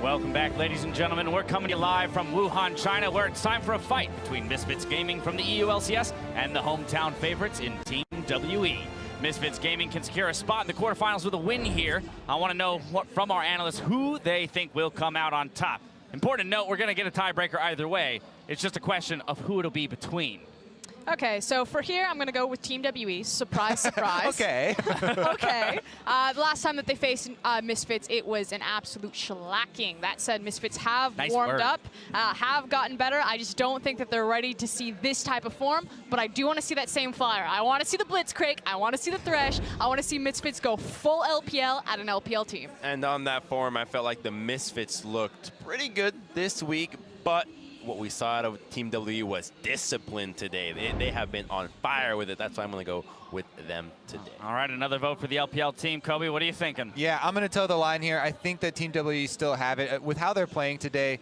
Welcome back, ladies and gentlemen. We're coming to you live from Wuhan, China, where it's time for a fight between Misfits Gaming from the EU LCS and the hometown favorites in Team WE. Misfits Gaming can secure a spot in the quarterfinals with a win here. I want to know from our analysts who they think will come out on top. Important to note, we're going to get a tiebreaker either way. It's just a question of who it'll be between. Okay, so for here, I'm going to go with Team WE. Surprise, surprise. Okay. Okay. The last time that they faced Misfits, it was an absolute shellacking. That said, Misfits have warmed up, have gotten better. I just don't think that they're ready to see this type of form, but I do want to see that same flyer. I want to see the Blitzcrank. I want to see the Thresh. I want to see Misfits go full LPL at an LPL team. And on that form, I felt like the Misfits looked pretty good this week, but what we saw out of Team W was discipline today. They have been on fire with it. That's why I'm going to go with them today. All right, another vote for the LPL team. Kobe, what are you thinking? Yeah, I'm going to toe the line here. I think that Team W still have it. With how they're playing today,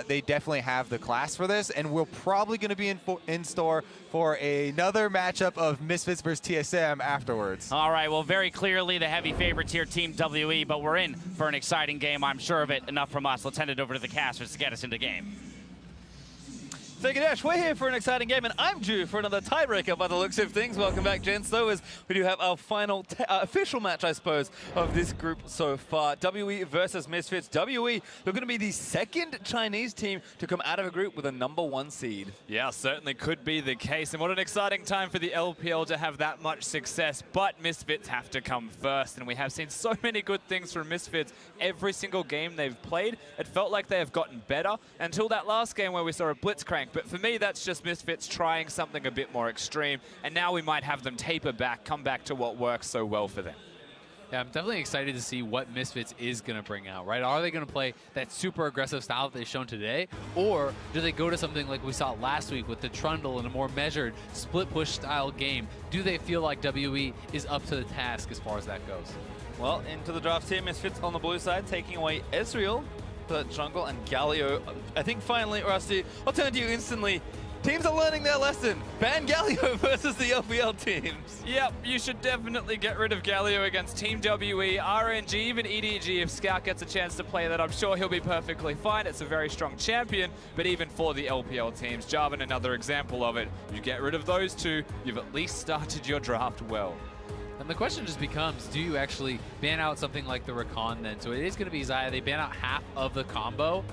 they definitely have the class for this, and we're probably going to be in store for another matchup of Misfits versus TSM afterwards. All right, well, very clearly the heavy favorites here, Team WE, but we're in for an exciting game. I'm sure of it. Enough from us. Let's hand it over to the casters to get us into game. Thank you, Dash. We're here for an exciting game, and I'm due for another tiebreaker by the looks of things. Welcome back, gents. So as we do have our final official match, I suppose, of this group so far. WE versus Misfits. WE, they're going to be the second Chinese team to come out of a group with a #1 seed. Yeah, certainly could be the case. And what an exciting time for the LPL to have that much success. But Misfits have to come first. And we have seen so many good things from Misfits. Every single game they've played, it felt like they have gotten better until that last game where we saw a Blitzcrank. But for me, that's just Misfits trying something a bit more extreme. And now we might have them taper back, come back to what works so well for them. Yeah, I'm definitely excited to see what Misfits is going to bring out, right? Are they going to play that super aggressive style that they've shown today? Or do they go to something like we saw last week with the Trundle and a more measured split push style game? Do they feel like WE is up to the task as far as that goes? Well, into the draft here, Misfits on the blue side, taking away Ezreal, the jungle, and Galio. I think finally, Rusty, I'll turn to you instantly. Teams are learning their lesson. Ban Galio versus the LPL teams. Yep, you should definitely get rid of Galio against Team WE, RNG, even EDG. If Scout gets a chance to play that, I'm sure he'll be perfectly fine. It's a very strong champion, but even for the LPL teams, Jarvan, another example of it. You get rid of those two, you've at least started your draft well. And the question just becomes, do you actually ban out something like the Recon then? So it is going to be Xayah. They ban out half of the combo.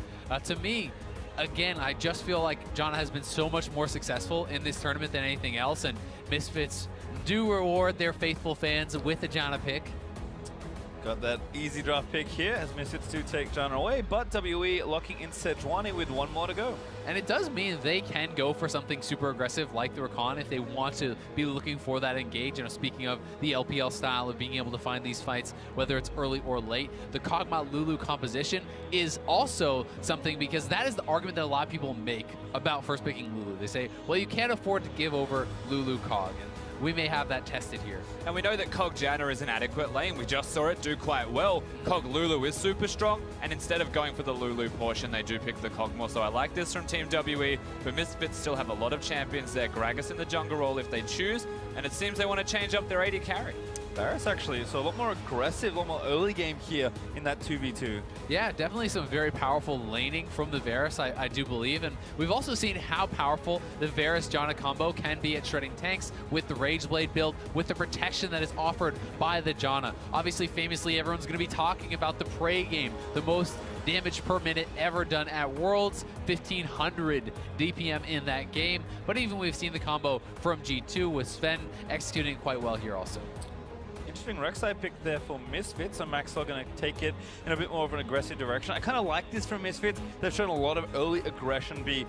To me, again, I just feel like Janna has been so much more successful in this tournament than anything else, and Misfits do reward their faithful fans with a Janna pick. Got that easy draft pick here as Misfits do take Janna away, but WE locking in Sejuani with one more to go. And it does mean they can go for something super aggressive like the Recon if they want to be looking for that engage. You know, speaking of the LPL style of being able to find these fights, whether it's early or late, the Kog'Maw Lulu composition is also something, because that is the argument that a lot of people make about first picking Lulu. They say, well, you can't afford to give over Lulu Kog. And we may have that tested here. And we know that Kog Janna is an adequate lane. We just saw it do quite well. Kog Lulu is super strong, and instead of going for the Lulu portion, they do pick the Kog'Maw. So I like this from Team WE, but Misfits still have a lot of champions there. Gragas in the jungle role if they choose, and it seems they want to change up their AD carry. Varus actually, so a lot more aggressive, a lot more early game here in that 2v2. Yeah, definitely some very powerful laning from the Varus, I do believe. And we've also seen how powerful the Varus-Janna combo can be at shredding tanks with the Rage Blade build, with the protection that is offered by the Janna. Obviously, famously, everyone's going to be talking about the Prey game, the most damage per minute ever done at Worlds, 1500 DPM in that game. But even we've seen the combo from G2 with Sven executing quite well here also. Interesting Rek'Sai pick there for Misfits, and Maxlore going to take it in a bit more of an aggressive direction. I kind of like this from Misfits. They've shown a lot of early aggression be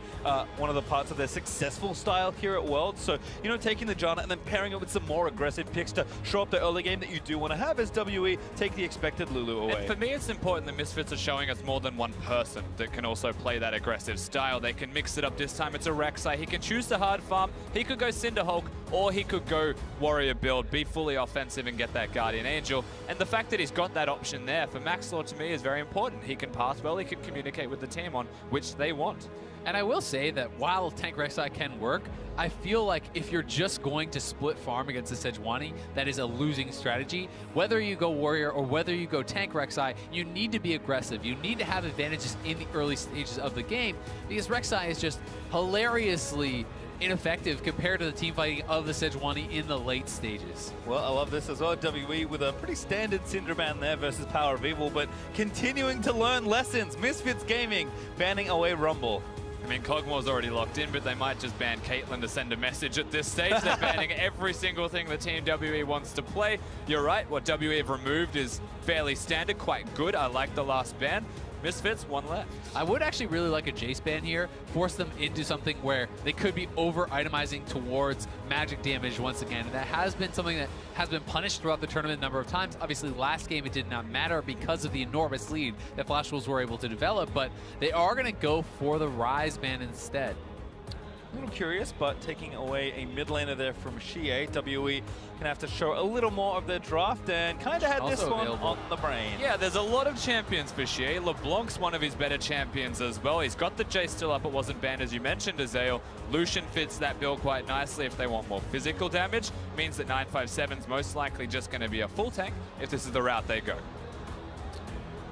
one of the parts of their successful style here at Worlds. So, you know, taking the Janna and then pairing it with some more aggressive picks to show up the early game that you do want to have as WE take the expected Lulu away. And for me, it's important that Misfits are showing us more than one person that can also play that aggressive style. They can mix it up this time. It's a Rek'Sai. He can choose the hard farm. He could go Cinderhulk, or he could go warrior build, be fully offensive and get that Guardian Angel. And the fact that he's got that option there for Maxlore to me is very important. He can pass well, he can communicate with the team on which they want. And I will say that while tank Rek'Sai can work, I feel like if you're just going to split farm against the Sejuani, that is a losing strategy. Whether you go warrior or whether you go tank Rek'Sai, you need to be aggressive. You need to have advantages in the early stages of the game because Rek'Sai is just hilariously ineffective compared to the team fighting of the Sejuani in the late stages. Well, I love this as well. WE with a pretty standard Syndra ban there versus PowerOfEvil, but continuing to learn lessons. Misfits Gaming banning away Rumble. I mean, Kog'Maw's already locked in, but they might just ban Caitlyn to send a message at this stage. They're banning every single thing the Team WE wants to play. You're right, what WE have removed is fairly standard, quite good. I like the last ban. Misfits, one left. I would actually really like a Jace ban here, force them into something where they could be over-itemizing towards magic damage once again. And that has been something that has been punished throughout the tournament a number of times. Obviously, last game it did not matter because of the enormous lead that Flash Wolves were able to develop, but they are going to go for the Rise ban instead. A little curious, but taking away a mid laner there from xiye, WE can have to show a little more of their draft and kind of had this one on the brain. Yeah, there's a lot of champions for xiye. LeBlanc's one of his better champions as well. He's got the Jace still up, it wasn't banned as you mentioned, Azael. Lucian fits that bill quite nicely if they want more physical damage. Means that 957's most likely just going to be a full tank if this is the route they go.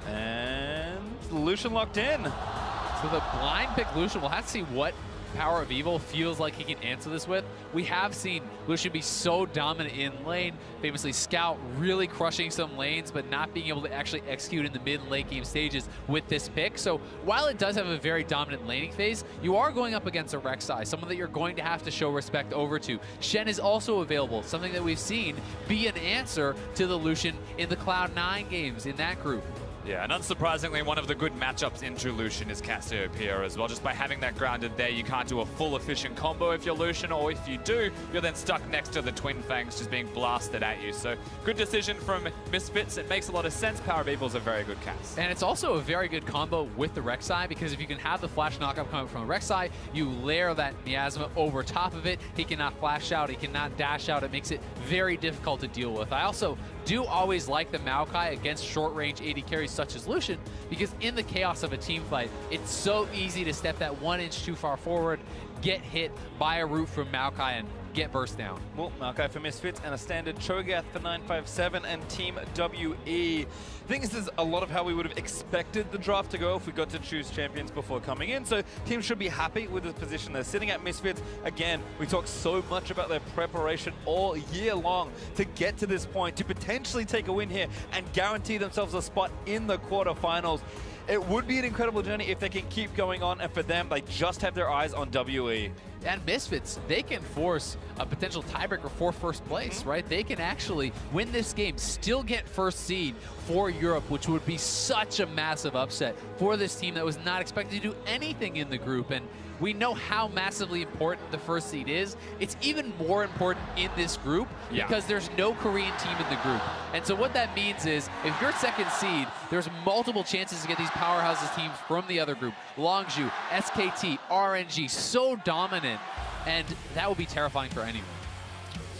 And Lucian locked in. So the blind pick Lucian, we'll have to see what PowerOfEvil feels like he can answer this with. We have seen Lucian be so dominant in lane, famously Scout really crushing some lanes, but not being able to actually execute in the mid and late game stages with this pick. So while it does have a very dominant laning phase, you are going up against a Rek'Sai, someone that you're going to have to show respect over to. Shen is also available, something that we've seen be an answer to the Lucian in the Cloud9 games in that group. Yeah, and unsurprisingly, one of the good matchups into Lucian is Cassiopeia as well. Just by having that grounded there, you can't do a full efficient combo if you're Lucian, or if you do, you're then stuck next to the Twin Fangs just being blasted at you. So good decision from Misfits. It makes a lot of sense. PowerOfEvil's a very good cast. And it's also a very good combo with the Rek'Sai, because if you can have the flash knockup coming from a Rek'Sai, you layer that miasma over top of it. He cannot flash out, he cannot dash out. It makes it very difficult to deal with. I also do always like the Maokai against short-range AD carries such as Lucian, because in the chaos of a team fight, it's so easy to step that 1 inch too far forward, get hit by a root from Maokai, and get burst down. Well, Maokai for Misfits and a standard Cho'Gath for 957 and Team WE. I think this is a lot of how we would have expected the draft to go if we got to choose champions before coming in. So teams should be happy with the position they're sitting at. Misfits, again, we talk so much about their preparation all year long to get to this point, to potentially take a win here and guarantee themselves a spot in the quarterfinals. It would be an incredible journey if they can keep going on, and for them, they just have their eyes on WE. And Misfits, they can force a potential tiebreaker for first place, right? They can actually win this game, still get first seed for Europe, which would be such a massive upset for this team that was not expected to do anything in the group. And we know how massively important the first seed is. It's even more important in this group because there's no Korean team in the group. And so what that means is if you're second seed, there's multiple chances to get these powerhouses teams from the other group. Longzhu, SKT, RNG, so dominant. And that would be terrifying for anyone.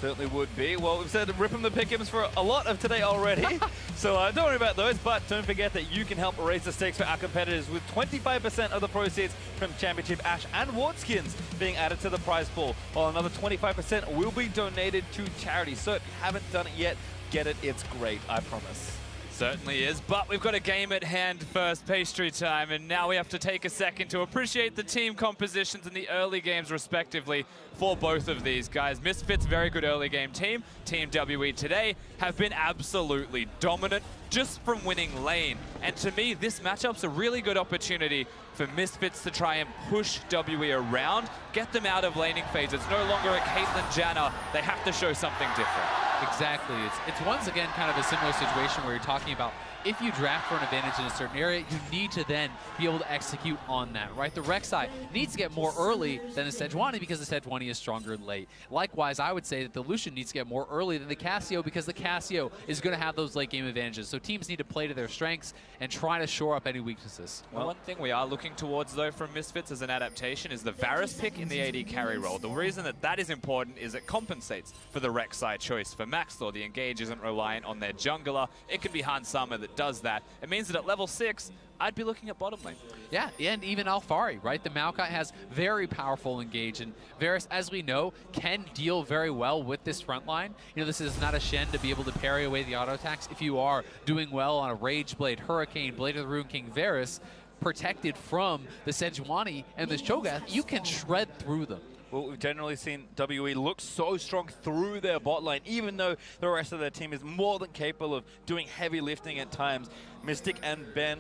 Certainly would be. Well, we've said rip 'em the pick'ems for a lot of today already. So don't worry about those, but don't forget that you can help raise the stakes for our competitors with 25% of the proceeds from Championship Ash and Ward skins being added to the prize pool, while another 25% will be donated to charity. So if you haven't done it yet, get it. It's great, I promise. Certainly is, but we've got a game at hand first, pastry time, and now we have to take a second to appreciate the team compositions in the early games respectively for both of these guys. Misfits, very good early game team. Team WE today have been absolutely dominant just from winning lane. And to me, this matchup's a really good opportunity for Misfits to try and push WE around, get them out of laning phase. It's no longer a Caitlyn Janna. They have to show something different. Exactly. It's once again kind of a similar situation where you're talking about if you draft for an advantage in a certain area, you need to then be able to execute on that, right? The Rek'Sai needs to get more early than the Sejuani because the Sejuani is stronger late. Likewise, I would say that the Lucian needs to get more early than the Cassio because the Cassio is going to have those late game advantages. So teams need to play to their strengths and try to shore up any weaknesses. Well, one thing we are looking towards, though, from Misfits as an adaptation is the Varus pick in the AD carry role. The reason that is important is it compensates for the Rek'Sai choice. For Maxlore, the engage isn't reliant on their jungler. It can be Hansama that does that. It means that at level 6, I'd be looking at bottom lane. Yeah, and even Alphari, right? The Maokai has very powerful engage, and Varus, as we know, can deal very well with this front line. You know, this is not a Shen to be able to parry away the auto attacks. If you are doing well on a Rage Blade, Hurricane, Blade of the Rune King, Varus, protected from the Sejuani and this Cho'Gath, you can shred through them. Well, we've generally seen WE look so strong through their bot lane, even though the rest of their team is more than capable of doing heavy lifting at times. Mystic and Ben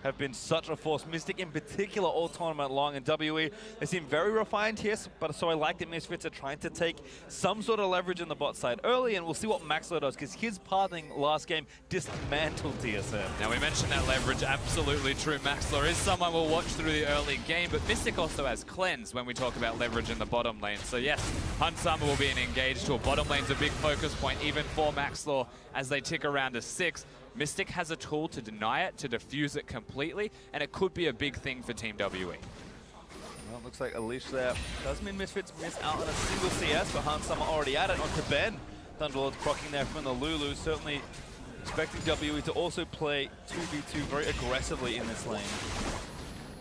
have been such a force. Mystic in particular all tournament long, and WE, they seem very refined here, but so I like that Misfits are trying to take some sort of leverage in the bot side early, and we'll see what Maxlore does, because his pathing last game dismantled TSM. Now, we mentioned that leverage, absolutely true. Maxlore is someone we'll watch through the early game, but Mystic also has cleanse when we talk about leverage in the bottom lane. So yes, Hansama will be an engage to a bottom lane's a big focus point, even for Maxlore as they tick around to 6. Mystic has a tool to deny it, to defuse it completely, and it could be a big thing for Team WE. Well, it looks like Alicia there does mean Misfits miss out on a single CS, but Hansama already at it onto Ben. Thunderlord's proccing there from the Lulu, certainly expecting WE to also play 2v2 very aggressively in this lane.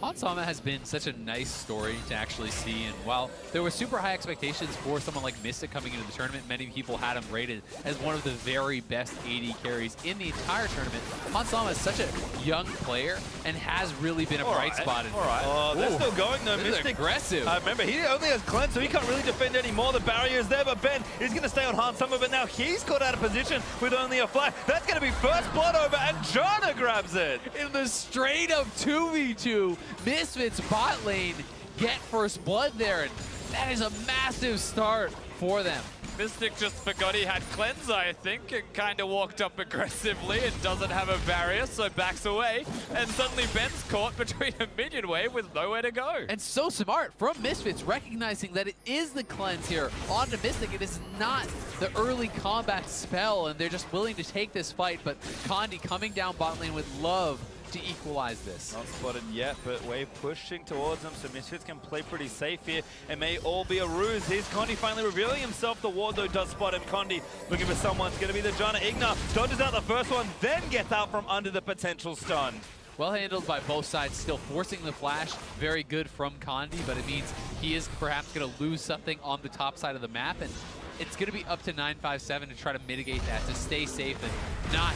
Hansama has been such a nice story to actually see, and while there were super high expectations for someone like Mystic coming into the tournament, many people had him rated as one of the very best AD carries in the entire tournament. Hansama is such a young player and has really been a bright spot. All right. Oh, they're still going though. This Mystic, is aggressive. Remember, he only has cleanse, so he can't really defend anymore. The barrier is there, but Ben is going to stay on Hansama, but now he's caught out of position with only a flash. That's going to be first blood over, and Janna grabs it. In the straight up 2v2, Misfits bot lane get first blood there, and that is a massive start for them. Mystic just forgot he had cleanse, I think, and kind of walked up aggressively and doesn't have a barrier, so backs away, and suddenly Ben's caught between a minion wave with nowhere to go. And so smart from Misfits, recognizing that it is the cleanse here onto Mystic. It is not the early combat spell, and they're just willing to take this fight, but Condi coming down bot lane with love to equalize this. Not spotted yet, but Wave pushing towards them, so Misfits can play pretty safe here. It may all be a ruse. Here's Condi finally revealing himself. The ward, though, does spot him. Condi looking for someone. It's going to be the Janna. IgNar dodges out the first one, then gets out from under the potential stun. Well handled by both sides, still forcing the flash. Very good from Condi, but it means he is perhaps going to lose something on the top side of the map, and it's going to be up to 957 to try to mitigate that, to stay safe and not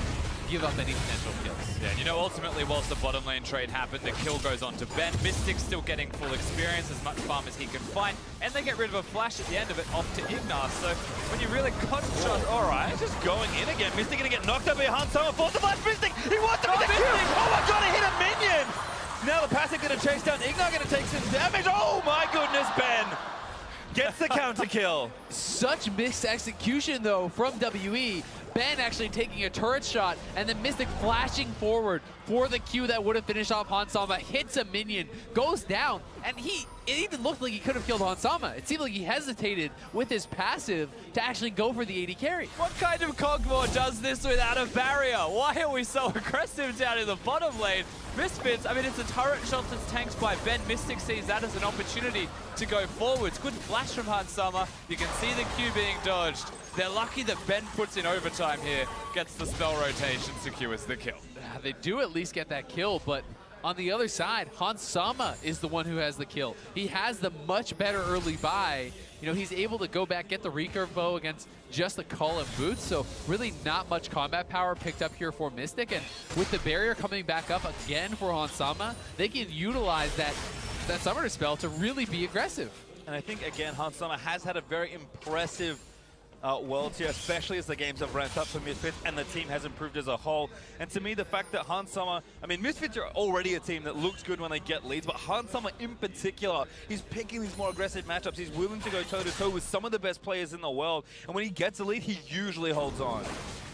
give up any potential kills. Yeah, and you know, ultimately, whilst the bottom lane trade happened, the kill goes on to Ben. Mystic's still getting full experience, as much farm as he can find, and they get rid of a flash at the end of it off to IgNar. So when you really concentrate, all right. He's just going in again. Mystic going to get knocked up by Hansama. Force the flash. Mystic, he wants to get the kill. Oh my god, he hit a minion. Now the passive going to chase down. IgNar going to take some damage. Oh my goodness, Ben gets the counter kill. Such missed execution, though, from WE. Ben actually taking a turret shot, and then Mystic flashing forward for the Q that would have finished off Hansama, hits a minion, goes down, and it even looked like he could have killed Hansama. It seemed like he hesitated with his passive to actually go for the AD carry. What kind of Kog'Maw does this without a barrier? Why are we so aggressive down in the bottom lane? Misfits, I mean, it's a turret shot that's tanked by Ben. Mystic sees that as an opportunity to go forwards. Good flash from Hansama. You can see the Q being dodged. They're lucky that Ben puts in overtime here, gets the spell rotation, secures the kill. They do at least get that kill, but on the other side, Hansama is the one who has the kill. He has the much better early buy. You know, he's able to go back, get the recurve bow against just the call and boots, so really not much combat power picked up here for Mystic, and with the barrier coming back up again for Hansama, they can utilize that summoner spell to really be aggressive. And I think, again, Hansama has had a very impressive worlds here, especially as the games have ramped up for Misfits and the team has improved as a whole. And to me, the fact that Hans Sommer, I mean, Misfits are already a team that looks good when they get leads, but Hans Sommer in particular, he's picking these more aggressive matchups. He's willing to go toe-to-toe with some of the best players in the world. And when he gets a lead, he usually holds on.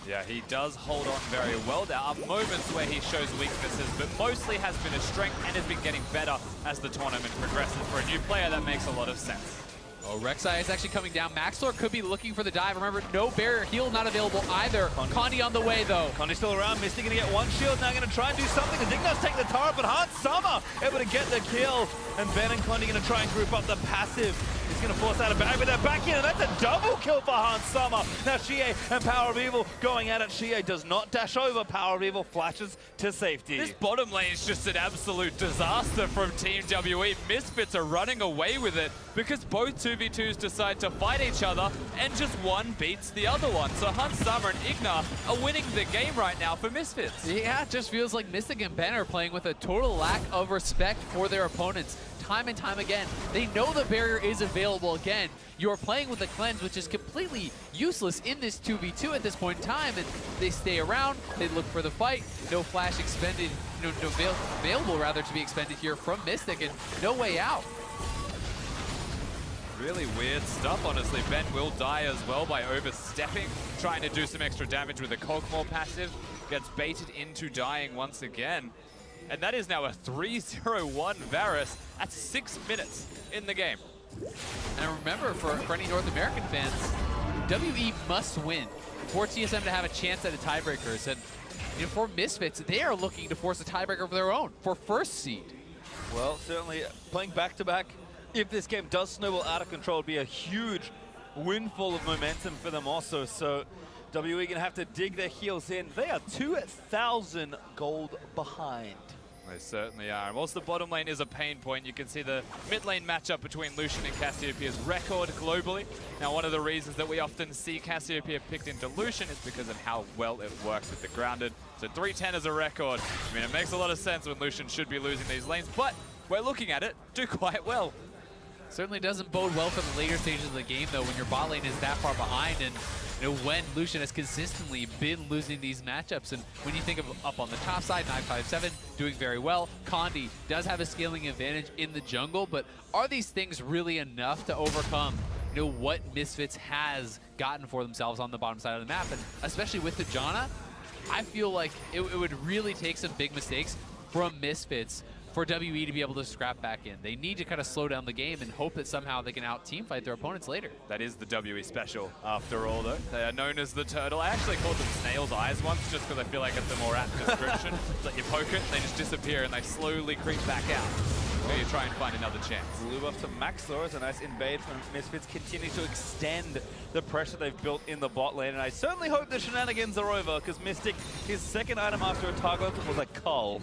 Yeah, he does hold on very well. There are moments where he shows weaknesses, but mostly has been a strength and has been getting better as the tournament progresses. For a new player, that makes a lot of sense. Oh, Rek'Sai is actually coming down. Maxlore could be looking for the dive. Remember, no barrier heal not available either. Condi on the way, though. Condi still around. Misty going to get one shield. Now going to try and do something. IgNar's take the turret, but Hans Sommer able to get the kill. And Ben and Condi going to try and group up the passive. He's going to force out a bag, but they're back in, and that's a double kill for Hans Sommer. Now xiye and PowerOfEvil going at it. xiye does not dash over. PowerOfEvil flashes to safety. This bottom lane is just an absolute disaster from Team WE. Misfits are running away with it because both 2v2s decide to fight each other and just one beats the other one. So Hans Sommer and IgNar are winning the game right now for Misfits. Yeah, it just feels like Mystic and Ben are playing with a total lack of respect for their opponents. Time and time again, they know the barrier is available again. You're playing with the cleanse, which is completely useless in this 2v2 at this point in time, and they stay around, they look for the fight, no flash expended, no available rather to be expended here from Mystic, and no way out. Really weird stuff, honestly. Ben will die as well by overstepping, trying to do some extra damage with a Kog'Maw passive, gets baited into dying once again. And that is now a 3-0-1 Varus at 6 minutes in the game. And remember, for any North American fans, WE must win for TSM to have a chance at a tiebreakers. And you know, for Misfits, they are looking to force a tiebreaker of their own for first seed. Well, certainly playing back-to-back, if this game does snowball out of control, it'd be a huge windfall of momentum for them also. So WE going to have to dig their heels in. They are 2,000 gold behind. They certainly are. And whilst the bottom lane is a pain point, you can see the mid lane matchup between Lucian and Cassiopeia's record globally. Now, one of the reasons that we often see Cassiopeia picked into Lucian is because of how well it works with the grounded. So 310 is a record. I mean, it makes a lot of sense when Lucian should be losing these lanes, but we're looking at it do quite well. Certainly doesn't bode well for the later stages of the game, though, when your bot lane is that far behind, and you know, when Lucian has consistently been losing these matchups. And when you think of up on the top side, 957 doing very well. Condi does have a scaling advantage in the jungle, but are these things really enough to overcome, you know, what Misfits has gotten for themselves on the bottom side of the map? And especially with the Janna, I feel like it would really take some big mistakes from Misfits for WE to be able to scrap back in. They need to kind of slow down the game and hope that somehow they can out-teamfight their opponents later. That is the WE special, after all, though. They are known as the Turtle. I actually called them Snail's Eyes once, just because I feel like it's a more apt description. It's like you poke it, they just disappear, and they slowly creep back out. So you try and find another chance. Lulu off to Maxlore as a nice invade from Misfits, continue to extend the pressure they've built in the bot lane. And I certainly hope the shenanigans are over, because Mystic, his second item after a target was a cull.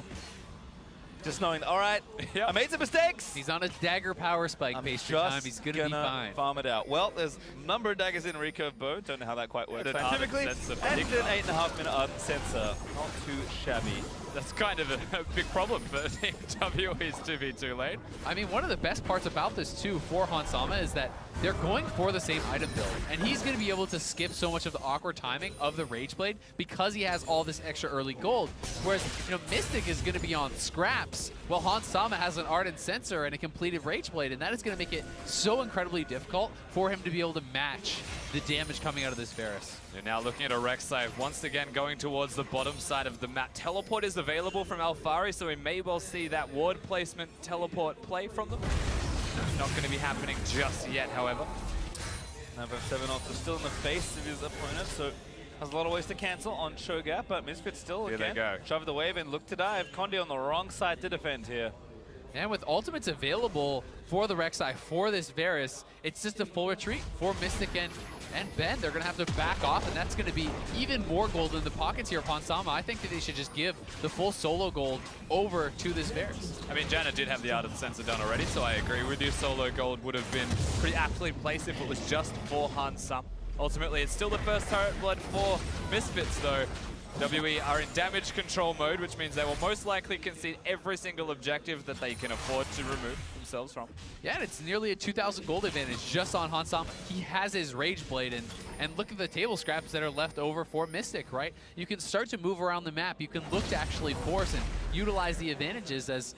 Just knowing, all right, yep. I made some mistakes. He's on a dagger power spike based time. He's going to be fine. Farm it out. Well, there's a number of daggers in recurve bow. Don't know how that quite works. Typically, and an 8.5 minute ardent sensor. Not too shabby. That's kind of a big problem for Team WE's 2v2 lane. I mean, one of the best parts about this, too, for Hans Sommer is that they're going for the same item build. And he's going to be able to skip so much of the awkward timing of the Rage Blade because he has all this extra early gold. Whereas, you know, Mystic is going to be on scraps, while Hans Sommer has an Ardent Sensor and a completed Rage Blade. And that is going to make it so incredibly difficult for him to be able to match the damage coming out of this Varus. You're now looking at a Rek'Sai once again going towards the bottom side of the map. Teleport is available from Alphari, so we may well see that ward placement teleport play from them. Not going to be happening just yet, however. Number 7 also still in the face of his opponent, so has a lot of ways to cancel on Cho'Gath, but Misfits still here again they go. Shove the wave and look to dive. Condi on the wrong side to defend here. And with ultimates available for the Rek'Sai for this Varus, it's just a full retreat for Mystic and Ben. They're going to have to back off, and that's going to be even more gold in the pockets here upon Sama. I think that they should just give the full solo gold over to this Varus. I mean, Janna did have the Ardent Sensor done already, so I agree with you. Solo gold would have been pretty aptly placed if it was just for Hans Sommer. Ultimately, it's still the first turret blood for Misfits, though. WE are in damage control mode, which means they will most likely concede every single objective that they can afford to remove themselves from. Yeah, and it's nearly a 2,000 gold advantage just on Hans Sommer. He has his Rage Blade, and And look at the table scraps that are left over for Mystic, right? You can start to move around the map. You can look to actually force and utilize the advantages as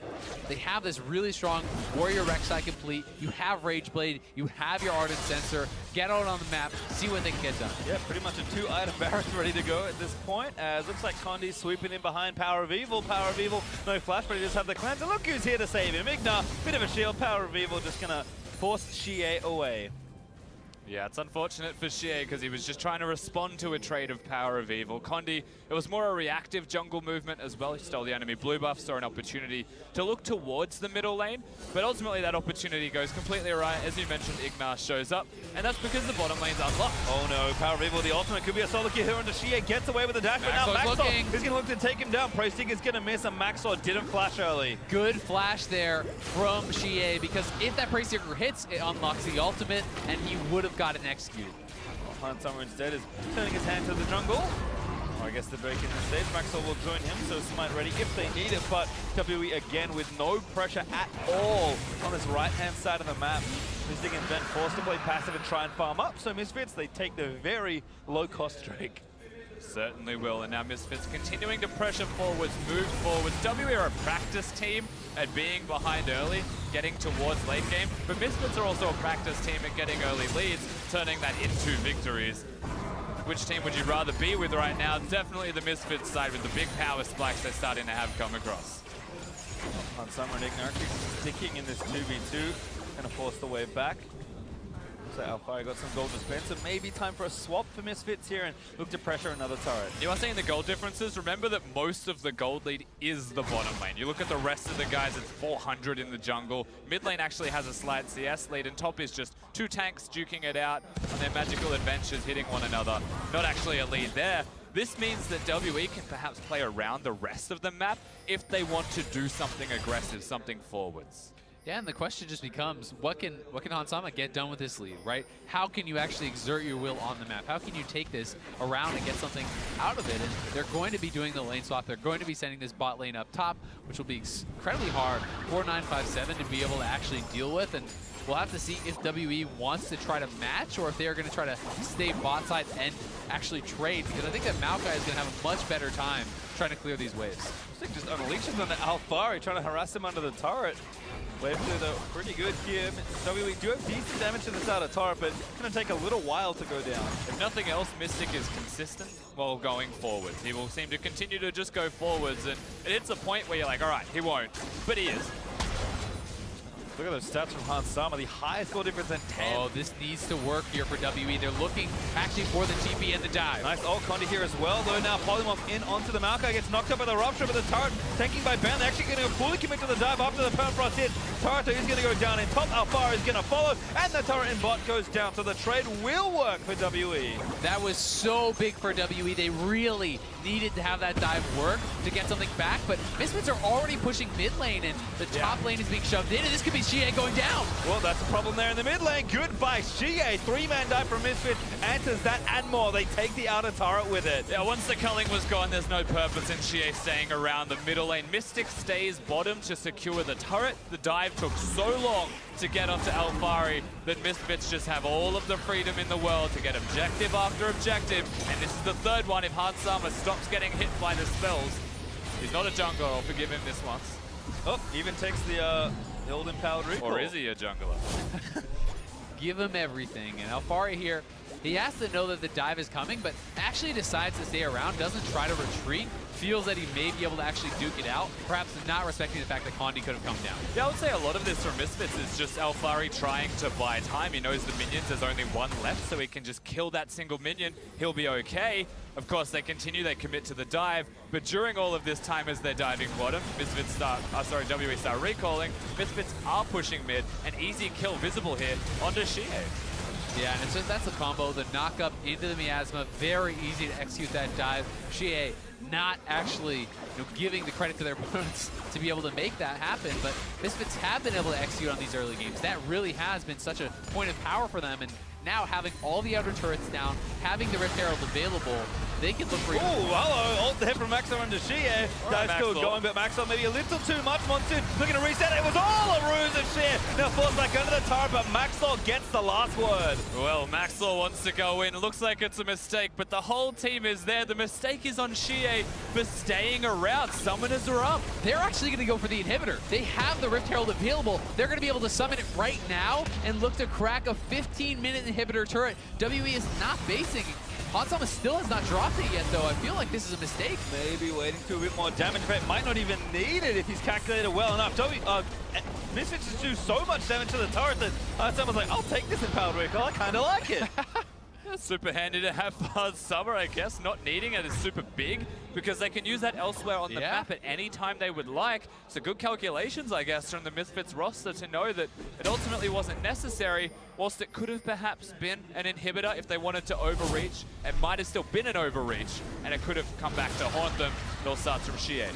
they have this really strong Warrior Rek'Sai complete. You have Rage Blade, you have your Ardent Sensor. Get out on the map, see what they can get done. Yeah, pretty much a 2-item Varus ready to go at this point, as looks like Condi sweeping in behind PowerOfEvil. PowerOfEvil, no flash, but he just have the cleanse. And look who's here to save him. IgNar, bit of a shield. PowerOfEvil just gonna force xiye away. Yeah, it's unfortunate for xiye because he was just trying to respond to a trade of PowerOfEvil. Condi, it was more a reactive jungle movement as well. He stole the enemy blue buff, saw an opportunity to look towards the middle lane, but ultimately that opportunity goes completely awry. As you mentioned, IgNar shows up, and that's because the bottom lane's unlocked. Oh no, PowerOfEvil, the ultimate could be a solo kill here onto xiye, gets away with the dash, but now Maxlore is going to look to take him down. ProStig is going to miss, and Maxlore didn't flash early. Good flash there from xiye, because if that ProStig hits, it unlocks the ultimate, and he would have got it executed. Summer instead is turning his hand to the jungle. I guess the break in the stage. Maxlore will join him, so Smite ready if they need it, but WWE again with no pressure at all on this right-hand side of the map. Mystic and Ben forced to play passive and try and farm up, so Misfits, they take the very low-cost Drake. Certainly will, and now Misfits continuing to pressure forwards, move forwards. WWE are a practice team at being behind early, getting towards late game, but Misfits are also a practice team at getting early leads, turning that into victories. Which team would you rather be with right now? Definitely the Misfits side with the big power spikes they're starting to have come across. Summer and IgNar sticking in this 2v2, gonna force the way back. So Alphari got some gold dispenser. Maybe time for a swap for Misfits here and look to pressure another turret. You are seeing the gold differences. Remember that most of the gold lead is the bottom lane. You look at the rest of the guys, it's 400 in the jungle. Mid lane actually has a slight CS lead, and top is just 2 tanks duking it out on their magical adventures, hitting one another. Not actually a lead there. This means that WE can perhaps play around the rest of the map if they want to do something aggressive, something forwards. Yeah, and the question just becomes, what can Hansama get done with this lead, right? How can you actually exert your will on the map? How can you take this around and get something out of it? And they're going to be doing the lane swap. They're going to be sending this bot lane up top, which will be incredibly hard for 957 to be able to actually deal with. And we'll have to see if WE wants to try to match or if they are going to try to stay bot side and actually trade, because I think that Maokai is going to have a much better time trying to clear these waves. I think just unleashes on the Alphari, trying to harass him under the turret. Wave through though, pretty good here. WWE do have decent damage to this outer turret, but it's going to take a little while to go down. If nothing else, Mystic is consistent while going forwards. He will seem to continue to just go forwards, and it hits a point where you're like, all right, he won't, but he is. Look at those stats from Hansama, the highest goal difference in 10. Oh, this needs to work here for WE. They're looking actually for the TP and the dive. Nice ult Condi here as well, though now Polymorph in onto the Maokai, gets knocked up by the rupture, but the turret tanking by Ben. They're actually going to fully commit to the dive after the Permafrost hit. Turret is going to go down in top, Alphari is going to follow, and the turret in bot goes down, so the trade will work for WE. That was so big for WE. They really needed to have that dive work to get something back, but Misfits are already pushing mid lane, and the top lane is being shoved in, and this could be xiye going down. Well, that's a problem there in the mid lane. Goodbye, xiye. 3-man dive from Misfits answers that and more. They take the outer turret with it. Yeah, once the culling was gone, there's no purpose in xiye staying around the middle lane. Mystic stays bottom to secure the turret. The dive took so long to get onto Alphari that Misfits just have all of the freedom in the world to get objective after objective. And this is the third one if Hansama stops getting hit by the spells. He's not a jungler, I'll forgive him this once. Oh, even takes the old empowered recall. Or is he a jungler? Give him everything. And Alphari here, he has to know that the dive is coming, but actually decides to stay around, doesn't try to retreat, feels that he may be able to actually duke it out, perhaps not respecting the fact that Condi could have come down. Yeah, I would say a lot of this from Misfits is just Alphari trying to buy time. He knows the minions, there's only one left, so he can just kill that single minion. He'll be okay. Of course, they continue, they commit to the dive, but during all of this time as they're diving bottom, Misfits start, WE start recalling, Misfits are pushing mid, an easy kill visible here onto xiye. Yeah, and so that's a combo, the knock up into the miasma, very easy to execute that dive. xiye not actually giving the credit to their opponents to be able to make that happen, but Misfits have been able to execute on these early games. That really has been such a point of power for them, and now having all the outer turrets down, having the Rift Herald available, they can look for even. Oh, hello. Ult there from Maxlore into xiye. That's still going, but Maxlore maybe a little too much. Monsoon looking to reset. It was all a ruse of xiye. Now falls back under the turret, but Maxlore gets the last word. Well, Maxlore wants to go in. It looks like it's a mistake, but the whole team is there. The mistake is on xiye for staying around. Summoners are up. They're actually going to go for the inhibitor. They have the Rift Herald available. They're going to be able to summon it right now and look to crack a 15-minute inhibitor turret. WE is not basing. Hansama still has not dropped it yet, though. I feel like this is a mistake. Maybe waiting to a bit more damage. In fact, might not even need it if he's calculated well enough. Misfits just do so much damage to the turret that Hansama's like, I'll take this in PowerOfEvil. I kind of like it. Super handy to have Summer, I guess. Not needing it is super big because they can use that elsewhere on the map at any time they would like. So good calculations, I guess, from the Misfits roster to know that it ultimately wasn't necessary, whilst it could have perhaps been an inhibitor if they wanted to overreach. It might have still been an overreach, and it could have come back to haunt them. It all starts from xiye.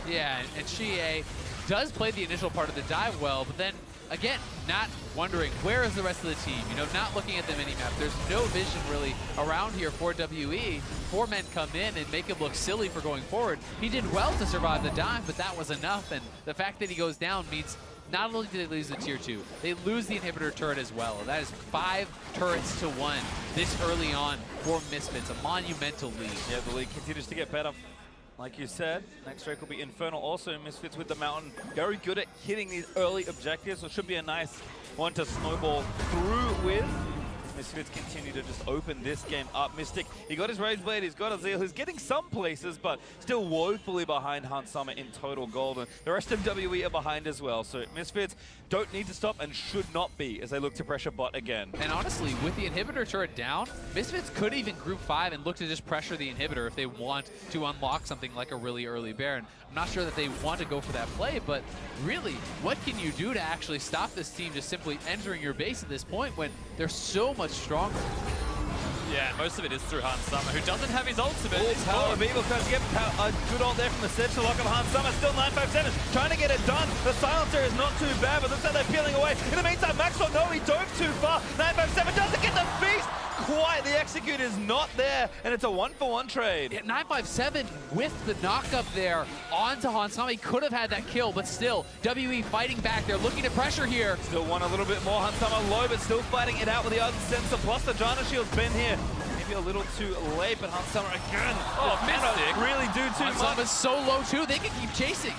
Yeah, and xiye does play the initial part of the dive well, but then again, not wondering where is the rest of the team, you know, not looking at the minimap. There's no vision really around here for WE. 4 men come in and make him look silly for going forward. He did well to survive the dive, but that was enough, and the fact that he goes down means not only do they lose the tier 2, they lose the inhibitor turret as well. That is 5 turrets to 1 this early on for Misfits, a monumental lead. Yeah, the league continues to get better. Like you said, next strike will be Infernal. Also, Misfits with the Mountain, very good at hitting these early objectives, so it should be a nice one to snowball through with. Misfits continue to just open this game up. Mystic, he got his Rage Blade, he's got a Zeal, he's getting some places, but still woefully behind Hansama in total gold. And the rest of WE are behind as well, so Misfits don't need to stop and should not be as they look to pressure bot again. And honestly, with the inhibitor turret down, Misfits could even group 5 and look to just pressure the inhibitor if they want to unlock something like a really early Baron. I'm not sure that they want to go for that play, but really, what can you do to actually stop this team just simply entering your base at this point when they're so much stronger? Yeah, most of it is through Hansama, who doesn't have his ultimate. PowerOfEvil tries to get a good ult there from the Sedge to lock up Hansama. Still 957, trying to get it done. The silencer is not too bad, but looks like they're peeling away. In the meantime, Maxlore, no, he dove too far. 957 doesn't get the beast quite. The execute is not there, and it's a 1-for-1 trade. Yeah, 957 with the knockup there onto Hansama. He could have had that kill, but still, WE fighting back. They're looking to pressure here. Still want a little bit more. Hansama low, but still fighting it out with the Ardent Sensor. Plus the Janna shield's been here. Maybe a little too late, but Hansama again. Oh, Mystic. Really do too much. Hansama's so low too, they can keep chasing.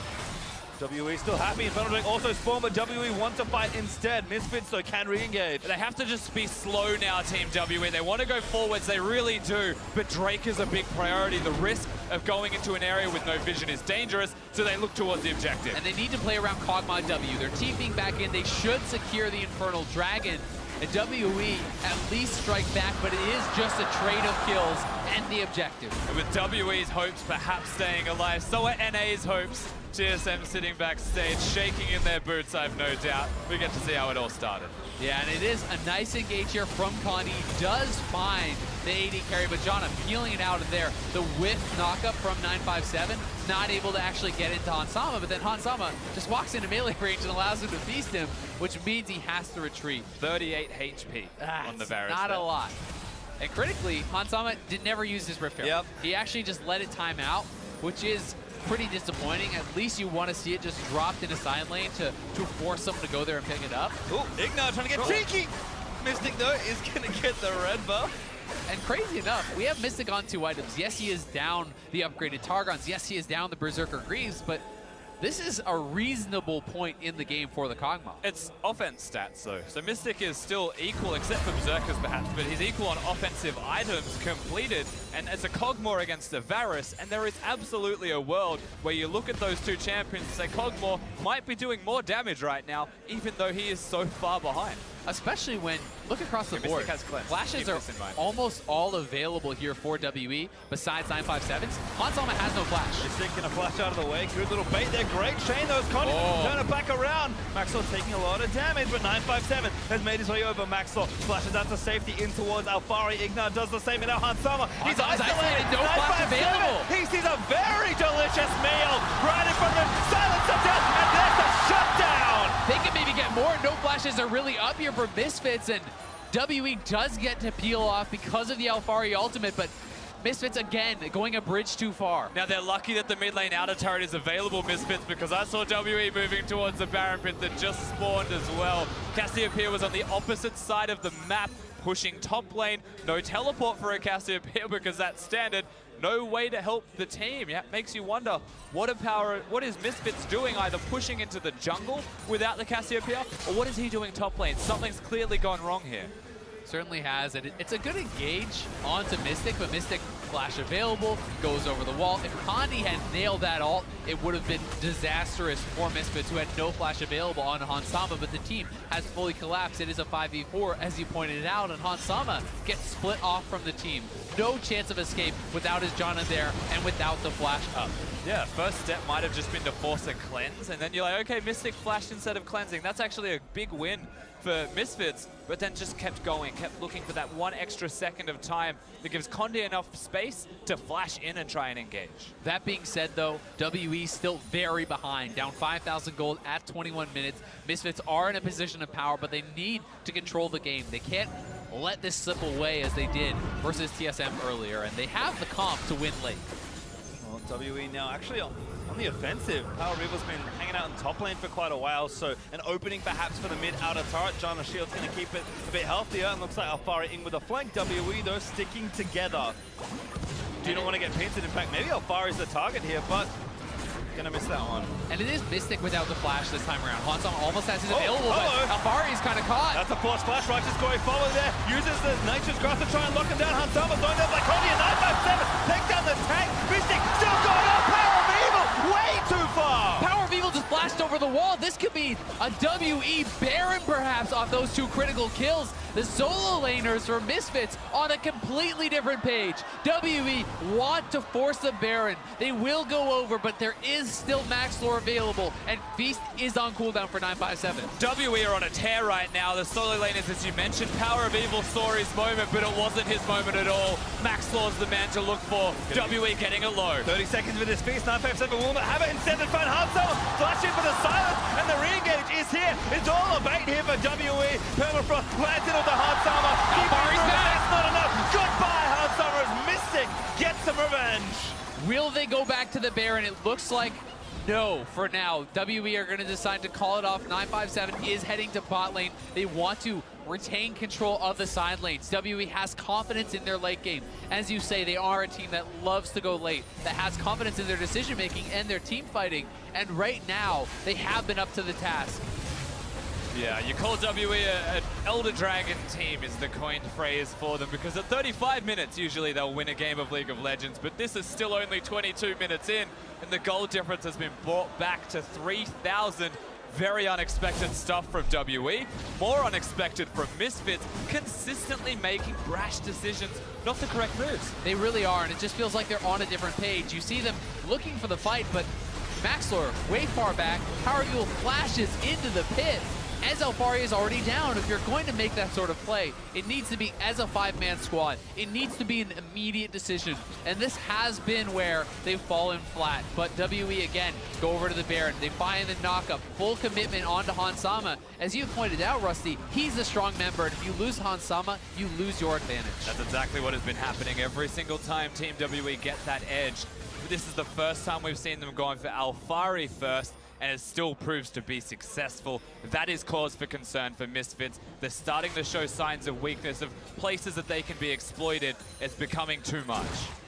WE still happy. Infernal Drake also spawned, but WE want to fight instead. Misfits, though, can re-engage. They have to just be slow now, Team WE. They want to go forwards, they really do, but Drake is a big priority. The risk of going into an area with no vision is dangerous, so they look towards the objective. And they need to play around Kog'Maw W. They're TPing back in. They should secure the Infernal Dragon. And WE at least strike back, but it is just a trade of kills and the objective. And with WE's hopes perhaps staying alive, so are NA's hopes. GSM sitting backstage, shaking in their boots, I've no doubt. We get to see how it all started. Yeah, and it is a nice engage here from Condi. He does find the AD carry, but Janna peeling it out of there. The whiff knockup from 957, not able to actually get into Hansama, but then Hansama just walks into melee range and allows him to feast him, which means he has to retreat. 38 HP on the Varus. Not there. a lot. And critically, Hansama never use his Rift Herald. Yep. He actually just let it time out, which is pretty disappointing. At least you want to see it just dropped in a side lane to force someone to go there and pick it up. Oh, IgNar trying to get cheeky. Mystic, though, is going to get the red buff. And crazy enough, we have Mystic on 2 items. Yes, he is down the upgraded Targons. Yes, he is down the Berserker Greaves, but this is a reasonable point in the game for the Kog'Maw. It's offense stats, though. So Mystic is still equal, except for Berserkers perhaps, but he's equal on offensive items completed. And it's a Kog'Maw against a Varus, and there is absolutely a world where you look at those two champions and say Kog'Maw might be doing more damage right now, even though he is so far behind. Especially when, look across the board, flashes are almost all available here for WE, besides 957s. Hansama has no flash. Mystic going to flash out of the way. Good little bait there. Great chain, those Condi. Turn it back around. Maxlore taking a lot of damage, but 957 has made his way over. Maxlore flashes out to safety in towards Alphari. IgNar does the same, and now Hansama. He's isolated. No flash available. He sees a very delicious meal right in front of him. Silence of death, and there's the shutdown. They can maybe get more. No flashes are really up here for Misfits, and WE does get to peel off because of the Alphari ultimate, but Misfits again going a bridge too far. Now they're lucky that the mid lane outer turret is available, Misfits, because I saw WE moving towards the Baron pit that just spawned as well. Cassiopeia was on the opposite side of the map, pushing top lane. No teleport for a Cassiopeia because that's standard. No way to help the team. Yeah, it makes you wonder, what is Misfits doing, either pushing into the jungle without the Cassiopeia, or what is he doing top lane? Something's clearly gone wrong here. Certainly has, and it's a good engage onto Mystic, but Mystic flash available, goes over the wall. If Condi had nailed that ult, it would have been disastrous for Misfits, who had no flash available on Hansama, but the team has fully collapsed. It is a 5v4, as you pointed out, and Hansama gets split off from the team. No chance of escape without his Janna there and without the flash up. Yeah, first step might have just been to force a cleanse, and then you're like, okay, Mystic flashed instead of cleansing. That's actually a big win for Misfits, but then just kept going, kept looking for that one extra second of time that gives Condi enough space to flash in and try and engage. That being said, though, WE still very behind, down 5,000 gold at 21 minutes. Misfits are in a position of power, but they need to control the game. They can't let this slip away as they did versus TSM earlier, and they have the comp to win late. Well, WE now actually on the offensive. PowerOfEvil's been hanging out in top lane for quite a while, so an opening perhaps for the mid-outer turret. Janna Shield's going to keep it a bit healthier, and looks like Alphari in with a flank. WE, though, sticking together. Do not want to get painted. In fact, maybe Alphari's the target here, but gonna miss that one. And it is Mystic without the flash this time around. Hansama almost has it available, but Alphari's kind of caught. That's a forced flash. Righteous going forward there. Uses the Nature's Grasp to try and lock him down. Hansama's going down by Condi, and 957. Take down the tank. Mystic still going up. PowerOfEvil way too far. PowerOfEvil just flashed over the wall. This could be a WE Baron perhaps off those two critical kills. The solo laners for Misfits on a completely different page. WE want to force the Baron. They will go over, but there is still Maxlore available, and Feast is on cooldown for 957. WE are on a tear right now. The solo laners, as you mentioned, PowerOfEvil saw his moment, but it wasn't his moment at all. Maxlore's the man to look for. WE getting a low. 30 seconds with his Feast. 957 will not have it. Instead they find Hansama. Flash in for the silence, and the re-engage is here. It's all a bait here for WE. Permafrost planted on the Hansama. Alphari's back. That's not enough. Goodbye, Hansama, as Mystic gets some revenge. Will they go back to the Baron? It looks like no for now. WE are going to decide to call it off. 957 is heading to bot lane. They want to retain control of the side lanes. WE has confidence in their late game. As you say, they are a team that loves to go late, that has confidence in their decision making and their team fighting. And right now, they have been up to the task. Yeah, you call WE an Elder Dragon team is the coined phrase for them, because at 35 minutes, usually they'll win a game of League of Legends, but this is still only 22 minutes in, and the goal difference has been brought back to 3,000. Very unexpected stuff from WE. More unexpected from Misfits, consistently making brash decisions, not the correct moves. They really are, and it just feels like they're on a different page. You see them looking for the fight, but Maxlore way far back. PowerOfEvil flashes into the pit. As Alphari is already down, if you're going to make that sort of play, it needs to be as a 5-man squad. It needs to be an immediate decision. And this has been where they've fallen flat. But WE, again, go over to the Baron. They find the knockup. Full commitment onto Hansama. As you pointed out, Rusty, he's a strong member. And if you lose Hansama, you lose your advantage. That's exactly what has been happening every single time Team WE gets that edge. This is the first time we've seen them going for Alphari first, and it still proves to be successful. That is cause for concern for Misfits. They're starting to show signs of weakness, of places that they can be exploited. It's becoming too much.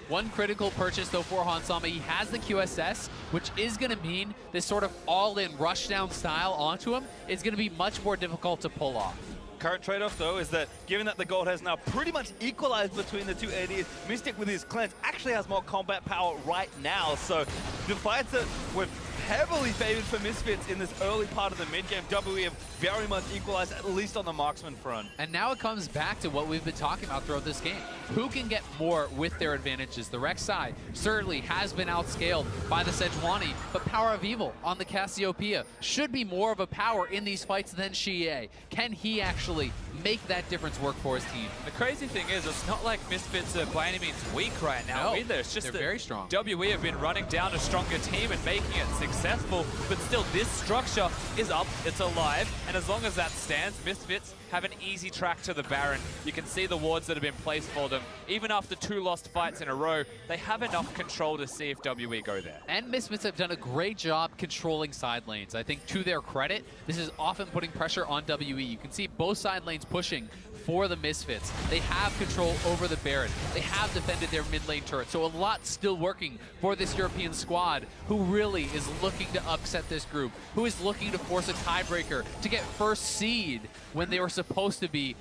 One critical purchase, though, for Hansama. He has the QSS, which is going to mean this sort of all-in rushdown style onto him is going to be much more difficult to pull off. Current trade-off, though, is that given that the gold has now pretty much equalized between the two ADs, Mystic with his cleanse actually has more combat power right now. So the fights that were heavily favored for Misfits in this early part of the mid-game, WE have very much equalized, at least on the marksman front. And now it comes back to what we've been talking about throughout this game. Who can get more with their advantages? The Rek'Sai certainly has been outscaled by the Sejuani, but PowerOfEvil on the Cassiopeia should be more of a power in these fights than xiye. Can he actually make that difference work for his team? The crazy thing is, it's not like Misfits are by any means weak right now either. It's just they're that very strong. WE have been running down a stronger team and making it successful, but still this structure is up, it's alive, and as long as that stands, Misfits have an easy track to the Baron. You can see the wards that have been placed for them. them. Even after 2 lost fights in a row, they have enough control to see if WE go there. And Misfits have done a great job controlling side lanes. I think to their credit, this is often putting pressure on WE. You can see both side lanes pushing for the Misfits. They have control over the Baron. They have defended their mid lane turret. So a lot still working for this European squad who really is looking to upset this group, who is looking to force a tiebreaker to get first seed when they were supposed to be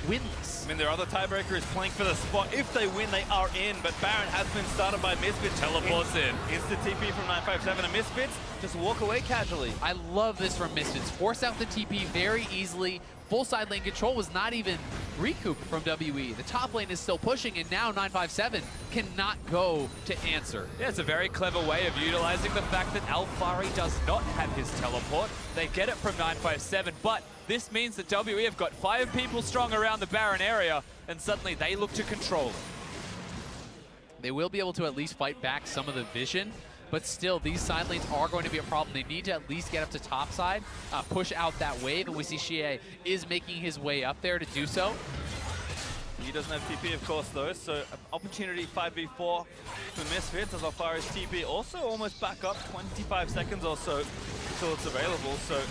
winless. I mean, their other tiebreaker is playing for the spot. If they win, they are in, but Baron has been started by Misfits. Teleports in. Instant TP from 957, and Misfits just walk away casually. I love this from Misfits. Force out the TP very easily. Full side lane control was not even recouped from WE. The top lane is still pushing, and now 957 cannot go to answer. Yeah, it's a very clever way of utilizing the fact that Alphari does not have his teleport. They get it from 957, but this means that WE have got 5 people strong around the Baron area, and suddenly they look to control it. They will be able to at least fight back some of the vision, but still, these side lanes are going to be a problem. They need to at least get up to top side, push out that wave, and we see xiye is making his way up there to do so. He doesn't have TP, of course, though, so opportunity 5v4 for Misfits as Alphari's TP also almost back up 25 seconds or so until it's available. So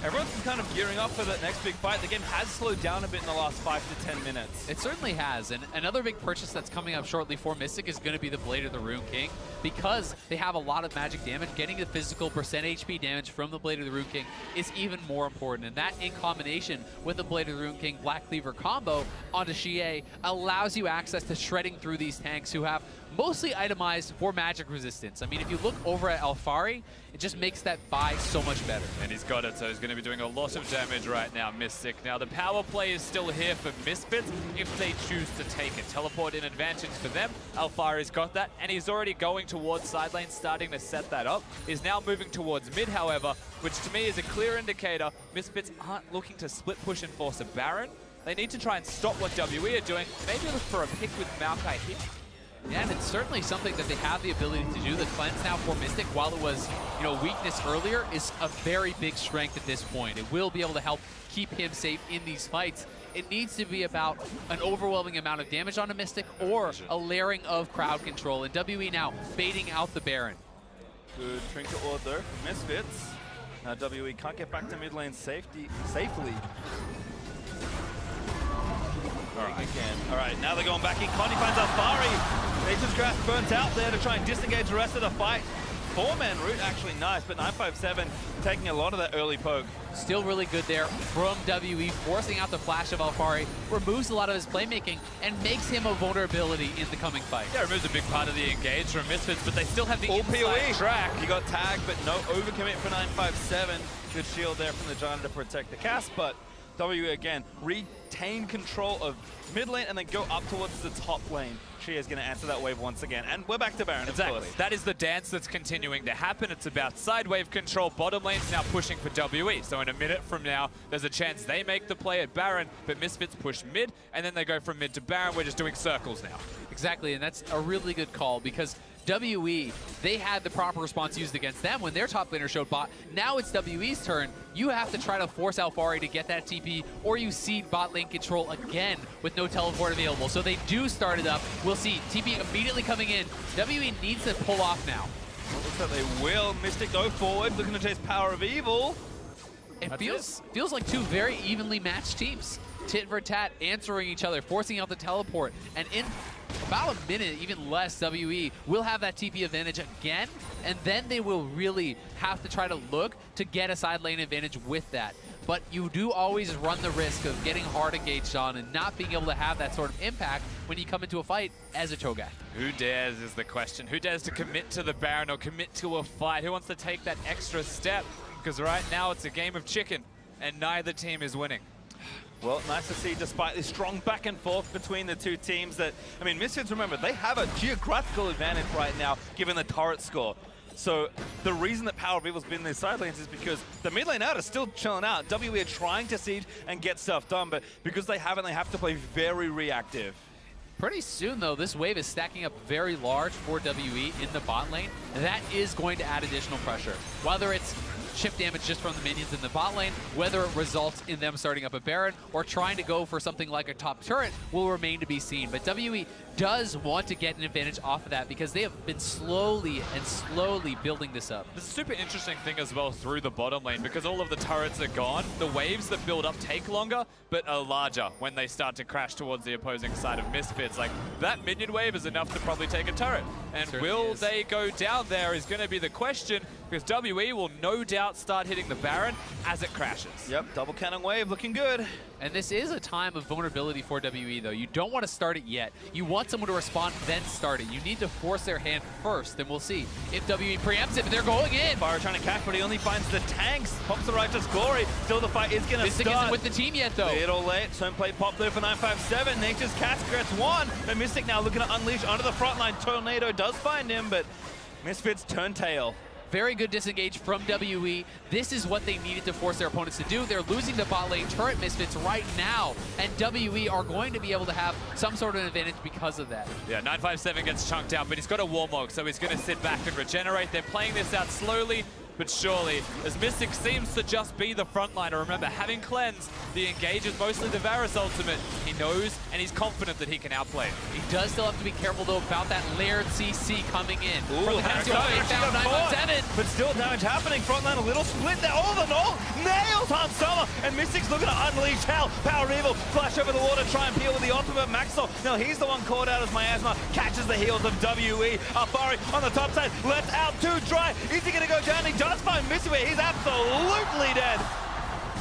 everyone's kind of gearing up for that next big fight. The game has slowed down a bit in the last 5 to 10 minutes. It certainly has, and another big purchase that's coming up shortly for Mystic is going to be the Blade of the Rune King. Because they have a lot of magic damage, getting the physical percent HP damage from the Blade of the Rune King is even more important. And that in combination with the Blade of the Rune King Black Cleaver combo onto xiye allows you access to shredding through these tanks who have mostly itemized for magic resistance. I mean, if you look over at Alphari, it just makes that buy so much better. And he's got it, so he's going to be doing a lot of damage right now, Mystic. Now, the power play is still here for Misfits if they choose to take it. Teleport in advantage for them. Alphari's got that, and he's already going towards side lane, starting to set that up. He's now moving towards mid, however, which to me is a clear indicator Misfits aren't looking to split push and force a Baron. They need to try and stop what WE are doing. Maybe look for a pick with Maokai here. Yeah, and it's certainly something that they have the ability to do. The cleanse now for Mystic, while it was, weakness earlier, is a very big strength at this point. It will be able to help keep him safe in these fights. It needs to be about an overwhelming amount of damage on a Mystic or a layering of crowd control. And WE now baiting out the Baron. Good trinket ward though for Misfits. Now WE can't get back to mid lane safely. All right, now they're going back in. Condi finds Alphari. Nature's Grasp burnt out there to try and disengage the rest of the fight. 4-man route, actually nice, but 957 taking a lot of that early poke. Still really good there from WE, forcing out the flash of Alphari, removes a lot of his playmaking, and makes him a vulnerability in the coming fight. Yeah, removes a big part of the engage from Misfits, but they still have the All inside PoE track. He got tagged, but no overcommit for 957. Good shield there from the Janna to protect the cast, but WE again retain control of mid lane and then go up towards the top lane. xiye is going to answer that wave once again, and we're back to Baron. Exactly. That is the dance that's continuing to happen. It's about side wave control. Bottom lane's now pushing for WE. So in a minute from now, there's a chance they make the play at Baron, but Misfits push mid, and then they go from mid to Baron. We're just doing circles now. Exactly, and that's a really good call because WE, they had the proper response used against them when their top laner showed bot. Now it's WE's turn. You have to try to force Alphari to get that TP, or you cede bot lane control again with no teleport available. So they do start it up. We'll see TP immediately coming in. WE needs to pull off now. Well, looks like they will. Mystic go forward, looking to chase PowerOfEvil. It feels like two very evenly matched teams. Tit for tat, answering each other, forcing out the teleport, and in about a minute, even less, WE will have that TP advantage again, and then they will really have to try to look to get a side lane advantage with that. But you do always run the risk of getting hard engaged on and not being able to have that sort of impact when you come into a fight as a Cho'Gath. Who dares is the question. Who dares to commit to the Baron or commit to a fight? Who wants to take that extra step? Because right now it's a game of chicken, and neither team is winning. Well, nice to see, despite this strong back and forth between the two teams, that, I mean, Misfits, remember, they have a geographical advantage right now, given the turret score. So the reason that PowerOfEvil's been in their side lanes is because the mid lane out is still chilling out. WE are trying to siege and get stuff done, but because they haven't, they have to play very reactive. Pretty soon, though, this wave is stacking up very large for WE in the bot lane. That is going to add additional pressure. Whether it's chip damage just from the minions in the bot lane. Whether it results in them starting up a Baron or trying to go for something like a top turret will remain to be seen. But WE does want to get an advantage off of that because they have been slowly building this up. There's a super interesting thing as well through the bottom lane because all of the turrets are gone. The waves that build up take longer, but are larger when they start to crash towards the opposing side of Misfits. Like, that minion wave is enough to probably take a turret. And will they go down there is going to be the question, because WE will no doubt start hitting the Baron as it crashes. Yep, double cannon wave looking good. And this is a time of vulnerability for WE, though. You don't want to start it yet. You want someone to respond, then start it. You need to force their hand first, and we'll see if WE preempts it, but they're going in. Varus trying to catch, but he only finds the tanks. Pops the Righteous Glory. Still the fight is going to start. Mystic isn't with the team yet, though. Little late. Stone plate pop there for 957. Nature's Cats gets one. And Mystic now looking to unleash onto the front line. Tornado does find him, but Misfits turn tail. Very good disengage from WE. This is what they needed to force their opponents to do. They're losing the bot lane turret Misfits right now, and WE are going to be able to have some sort of advantage because of that. Yeah, 957 gets chunked out, but he's got a Warmog, so he's going to sit back and regenerate. They're playing this out slowly, but surely, as Mystic seems to just be the frontliner. Remember, having cleanse, the engage is mostly the Varus ultimate. He knows, and he's confident that he can outplay it. He does still have to be careful, though, about that layered CC coming in. Ooh, From the Cassiopeia, found 917. But still damage happening. Frontline a little split there. Oh, the null nails Summer, and Mystic's looking to unleash hell. PowerOfEvil flash over the water, try and peel with the ultimate. Maxlore, now he's the one caught out as Miasma catches the heels of WE. Alphari on the top side, left out too dry. Is he going to go down? He does find Misfits. He's absolutely dead.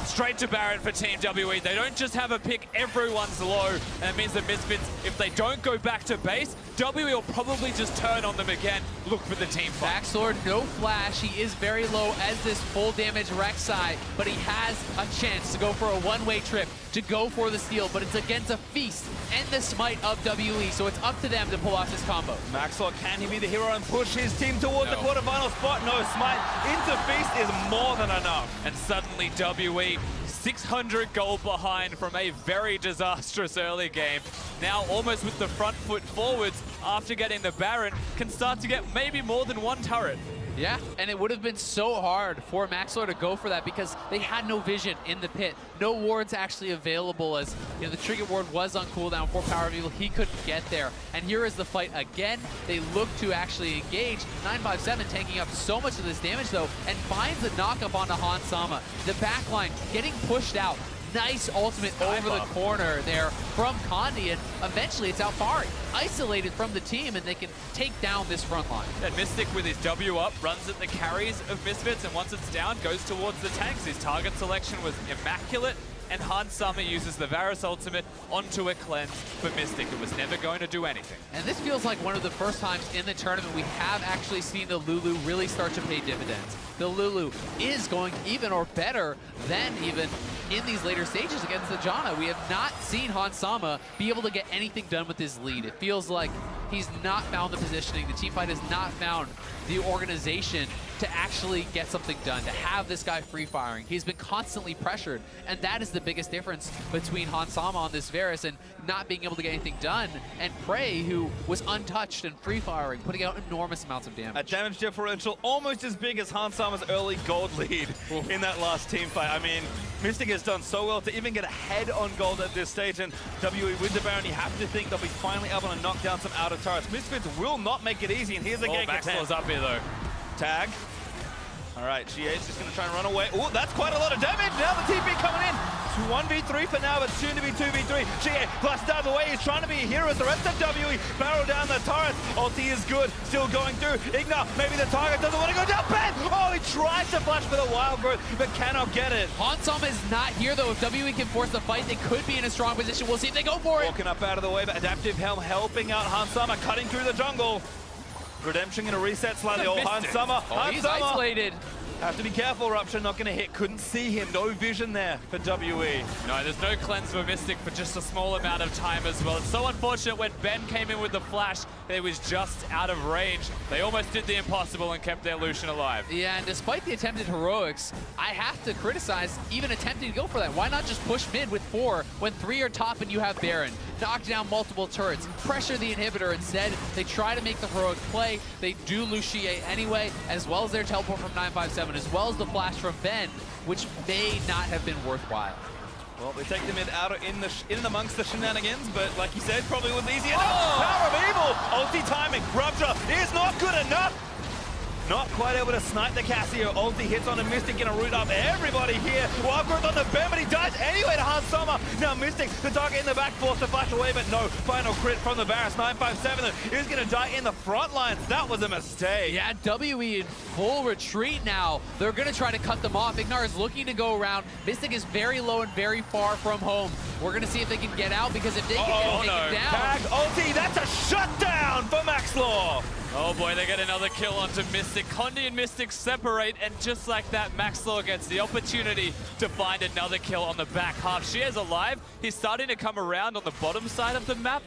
Straight to Baron for Team WE. They don't just have a pick, everyone's low. And that means that Misfits, if they don't go back to base, WE will probably just turn on them again, look for the team fight. Maxlore, no flash. He is very low as this full damage Rek'Sai, but he has a chance to go for a one-way trip, to go for the steal, but it's against a feast and the smite of WE, so it's up to them to pull off this combo. Maxlore, can he be the hero and push his team towards the quarterfinal spot? No, smite into feast is more than enough. And suddenly WE 600 gold behind from a very disastrous early game. Now almost with the front foot forwards after getting the Baron, can start to get maybe more than one turret. Yeah, and it would have been so hard for Maxlore to go for that because they had no vision in the pit. No wards actually available, as you know, the trigger ward was on cooldown for PowerOfEvil. He couldn't get there. And here is the fight again. They look to actually engage. 957 taking up so much of this damage though, and finds the knockup onto Sama. The backline getting pushed out. Nice ultimate over the corner there from Condi, and eventually it's Alphari, isolated from the team, and they can take down this front line. And Mystic with his W up runs at the carries of Misfits, and once it's down, goes towards the tanks. His target selection was immaculate, and Sama uses the Varus ultimate onto a cleanse for Mystic. It was never going to do anything. And this feels like one of the first times in the tournament we have actually seen the Lulu really start to pay dividends. The Lulu is going even or better than even in these later stages against the Janna. We have not seen Sama be able to get anything done with his lead. It feels like he's not found the positioning. The teamfight has not found the organization to actually get something done, to have this guy free firing. He's been constantly pressured, and that is the biggest difference between Sama on this Varus and not being able to get anything done, and Prey, who was untouched and free firing, putting out enormous amounts of damage. A damage differential almost as big as Sama's early gold lead in that last team fight. I mean, Mystic has done so well to even get ahead on gold at this stage, and WE with the Baron, you have to think they'll be finally able to knock down some outer turrets. Misfits will not make it easy, and here's a gank attempt. Maxlore's up here though. Tag. All right, xiye's just going to try and run away. Oh, that's quite a lot of damage. Now the TP coming in. It's 1v3 for now, but soon to be 2v3. Xiye flashed out of the way. He's trying to be a hero as the rest of WE. Barrel down the turret. Ulti is good. Still going through. IgNar, maybe the target doesn't want to go down. Ben! Oh, he tries to flash for the wild growth, but cannot get it. Sama is not here, though. If WE can force the fight, they could be in a strong position. We'll see if they go for it. Walking up out of the way, but Adaptive Helm helping out Sama, cutting through the jungle. Redemption going to reset slightly. Oh, Sama. He's isolated. Have to be careful, Rupture, not going to hit. Couldn't see him, no vision there for WE. No, there's no cleanse for Mystic for just a small amount of time as well. It's so unfortunate when Ben came in with the flash, it was just out of range. They almost did the impossible and kept their Lucian alive. Yeah, and despite the attempted heroics, I have to criticize even attempting to go for that. Why not just push mid with 4 when 3 are top and you have Baron? knock down multiple turrets, pressure the inhibitor. Instead, they try to make the heroic play. They do lose xiye anyway, as well as their teleport from 957, as well as the flash from Ben, which may not have been worthwhile. Well, they take the mid out in amongst the shenanigans, but like you said, probably was easy enough. PowerOfEvil, ulti timing, rupture is not good enough. Not quite able to snipe the Cassio. Ulti hits on a Mystic, gonna root up everybody here. Wild growth on the Ben, but he dies anyway to Hans Sommer. Now Mystic, the target in the back, forced to flash away, but no. Final crit from the Varus. 957 is gonna die in the front lines. That was a mistake. Yeah, WE in full retreat now. They're gonna try to cut them off. IgNar is looking to go around. Mystic is very low and very far from home. We're gonna see if they can get out, because if they can get taken down. Tag, ulti, that's a shutdown for Maxlore. Oh boy, they get another kill onto Mystic. Condi and Mystic separate, and just like that, Maxlore gets the opportunity to find another kill on the back half. Xiye's alive. He's starting to come around on the bottom side of the map,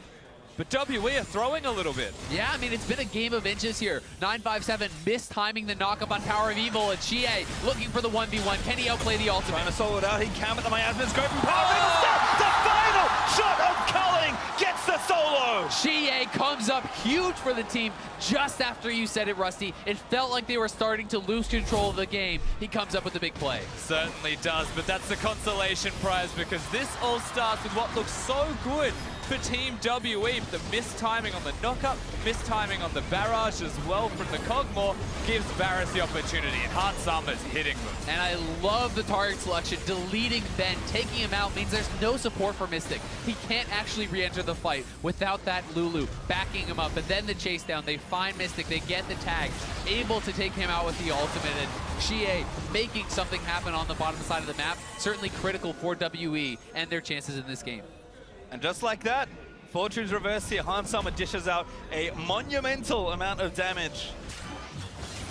but WE are throwing a little bit. Yeah, I mean, it's been a game of inches here. 957 mistiming the knockup on PowerOfEvil, and xiye looking for the 1v1. Can he outplay the ultimate? Trying to solo it out. He can, but the miasmas go from PowerOfEvil. Stop! The final shot of Culling gets the solo. xiye comes up huge for the team just after you said it, Rusty. It felt like they were starting to lose control of the game. He comes up with a big play. Certainly does, but that's the consolation prize, because this all starts with what looks so good for Team WE. The mistiming on the knockup, mistiming on the barrage as well from the Kog'Maw gives Varus the opportunity, and Hans Sommer's hitting them. And I love the target selection. Deleting Ben, taking him out means there's no support for Mystic. He can't actually re-enter the fight without that Lulu backing him up. And then the chase down, they find Mystic, they get the tag, able to take him out with the ultimate, and xiye making something happen on the bottom side of the map. Certainly critical for WE and their chances in this game. And just like that, fortune's reversed here. Hans Sommer dishes out a monumental amount of damage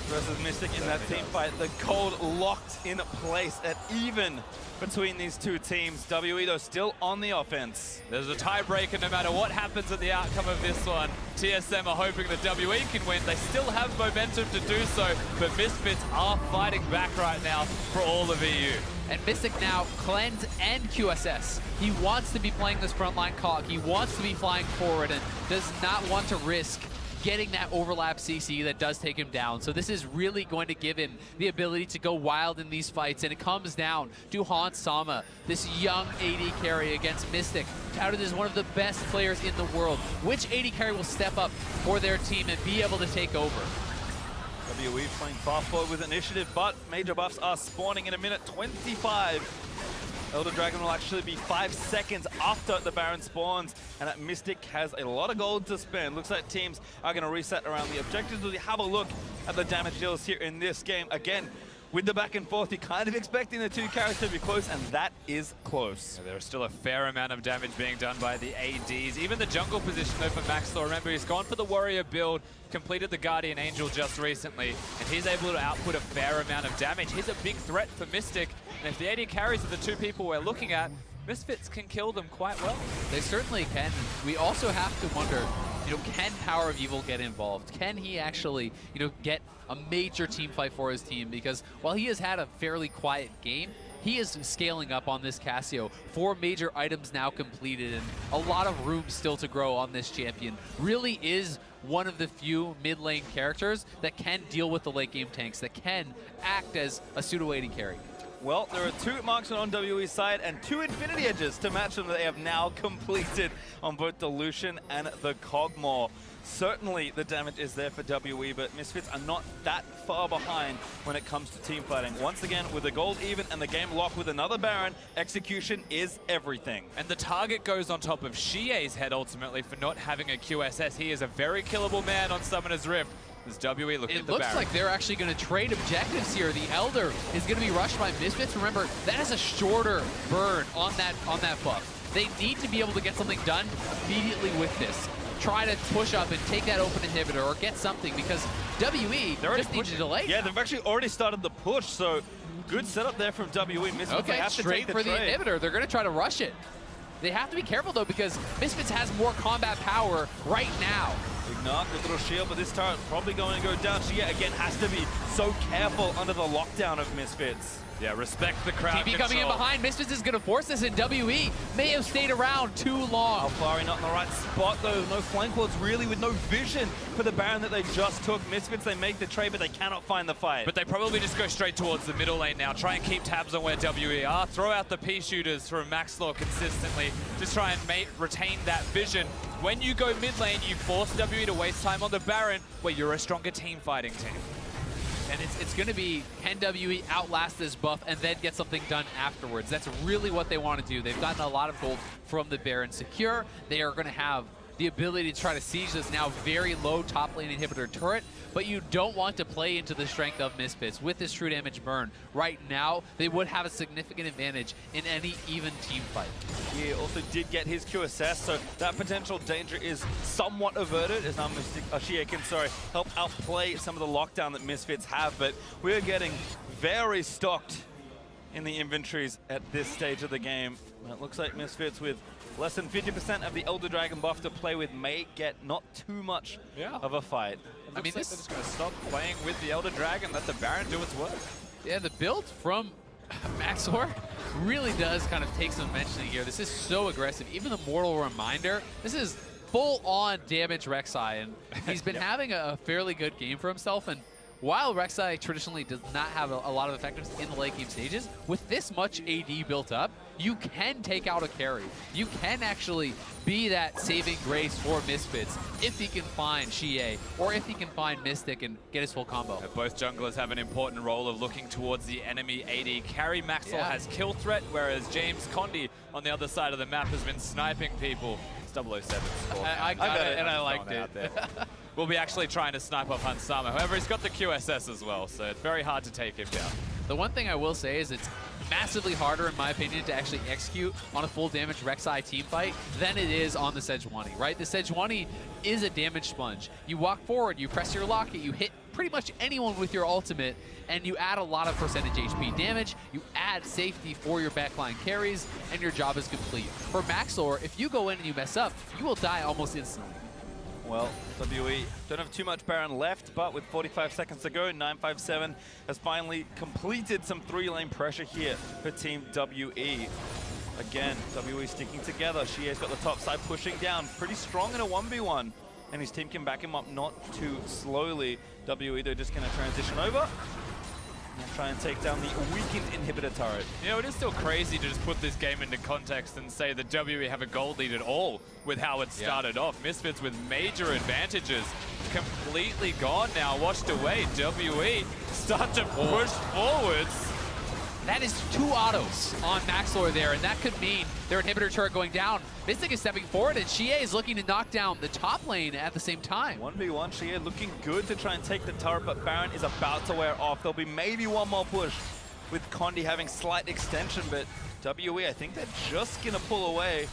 versus Mystic in that team fight. The cold locked in place at even between these two teams. WE, though, still on the offense. There's a tiebreaker no matter what happens at the outcome of this one. TSM are hoping that WE can win. They still have momentum to do so, but Misfits are fighting back right now for all of EU. And Mystic now cleanse and QSS. He wants to be playing this frontline Cog. He wants to be flying forward and does not want to risk getting that overlap CC that does take him down. So this is really going to give him the ability to go wild in these fights, and it comes down to Hans Sommer, this young AD carry against Mystic, touted as one of the best players in the world. Which AD carry will step up for their team and be able to take over? WE playing fast forward with initiative, but major buffs are spawning in a minute 25. Elder Dragon will actually be 5 seconds after the Baron spawns, and that Mystic has a lot of gold to spend. Looks like teams are going to reset around the objectives. We'll have a look at the damage deals here in this game. Again, with the back and forth, you're kind of expecting the two characters to be close, and that is close. Yeah, there's still a fair amount of damage being done by the ADs. Even the jungle position though for Maxlore. Remember, he's gone for the warrior build, completed the Guardian Angel just recently, and he's able to output a fair amount of damage. He's a big threat for Mystic, and if the AD carries are the two people we're looking at, Misfits can kill them quite well. They certainly can. We also have to wonder, can PowerOfEvil get involved? Can he actually, get a major team fight for his team? Because while he has had a fairly quiet game, he is scaling up on this Cassio. 4 major items now completed, and a lot of room still to grow on this champion. Really is one of the few mid lane characters that can deal with the late game tanks, that can act as a pseudo-AD carry. Well, there are 2 marksmen on WE's side and 2 Infinity Edges to match them that they have now completed on both the Lucian and the Kog'Maw. Certainly the damage is there for WE, but Misfits are not that far behind when it comes to team fighting. Once again, with the gold even and the game locked with another Baron, execution is everything. And the target goes on top of xiye's head ultimately for not having a QSS. He is a very killable man on Summoner's Rift. This WE looking at the Baron. It looks like they're actually going to trade objectives here. The Elder is going to be rushed by Misfits. Remember, that is a shorter burn on that buff. They need to be able to get something done immediately with this. Try to push up and take that open inhibitor or get something, because WE just needs to delay. Yeah, they've actually already started the push, so good setup there from WE. Misfits okay, have to straight take for the trade. inhibitor. They're going to try to rush it. They have to be careful, though, because Misfits has more combat power right now. IgNar, good little shield, but this turret probably going to go down. Xiye again has to be so careful under the lockdown of Misfits. Yeah, respect the crowd TB coming in behind. Misfits is going to force this, and WE may have stayed around too long. Alphari not in the right spot though. No flank wards really, with no vision for the Baron that they just took. Misfits, they make the trade, but they cannot find the fight. But they probably just go straight towards the middle lane now. Try and keep tabs on where WE are. Throw out the P shooters from Maxlore consistently. Just try and retain that vision. When you go mid lane, you force WE to waste time on the Baron, where you're a stronger team fighting team. And it's going to be, can WE outlast this buff and then get something done afterwards? That's really what they want to do. They've gotten a lot of gold from the Baron secure. They are going to have the ability to try to siege this now very low top lane inhibitor turret, but you don't want to play into the strength of Misfits. With this true damage burn, right now, they would have a significant advantage in any even team fight. He also did get his QSS, so that potential danger is somewhat averted, as now Xiye can, help outplay some of the lockdown that Misfits have, but we're getting very stocked in the inventories at this stage of the game. It looks like Misfits, with less than 50% of the Elder Dragon buff to play with, may get not too much of a fight. I mean, this is going to stop playing with the Elder Dragon, let the Baron do its work. Yeah, the build from Maxlore really does kind of take some mentioning here. This is so aggressive. Even the Mortal Reminder, this is full-on damage Rek'Sai, and he's been having a fairly good game for himself. And while Rek'Sai traditionally does not have a lot of effectiveness in the late game stages, with this much AD built up, you can take out a carry. You can actually be that saving grace for Misfits if he can find xiye, or if he can find Mystic and get his full combo. Both junglers have an important role of looking towards the enemy AD carry. Maxwell has kill threat, whereas James Condi on the other side of the map has been sniping people. It's 007 score. I got it, and I liked it. We'll be actually trying to snipe off Hansama. However, he's got the QSS as well, so it's very hard to take him down. The one thing I will say is it's massively harder, in my opinion, to actually execute on a full damage Rek'Sai team fight than it is on the Sejuani, right? The Sejuani is a damage sponge. You walk forward, you press your locket, you hit pretty much anyone with your ultimate, and you add a lot of percentage HP damage, you add safety for your backline carries, and your job is complete. For Maxlore, if you go in and you mess up, you will die almost instantly. Well, WE don't have too much Baron left, but with 45 seconds to go, 957 has finally completed some 3-lane pressure here for Team WE. Again, WE sticking together. Xiye's got the top side pushing down, pretty strong in a 1v1, and his team can back him up not too slowly. WE, they're just going to transition over and try and take down the weakened inhibitor turret. You know, it is still crazy to just put this game into context and say that WE have a gold lead at all with how it started off. Misfits with major advantages completely gone now, washed away. WE start to push forwards. That is 2 autos on Maxlore there, and that could mean their inhibitor turret going down. Mystic is stepping forward, and xiye is looking to knock down the top lane at the same time. 1v1, xiye looking good to try and take the turret, but Baron is about to wear off. There'll be maybe one more push with Condi having slight extension, but WE, I think they're just going to pull away.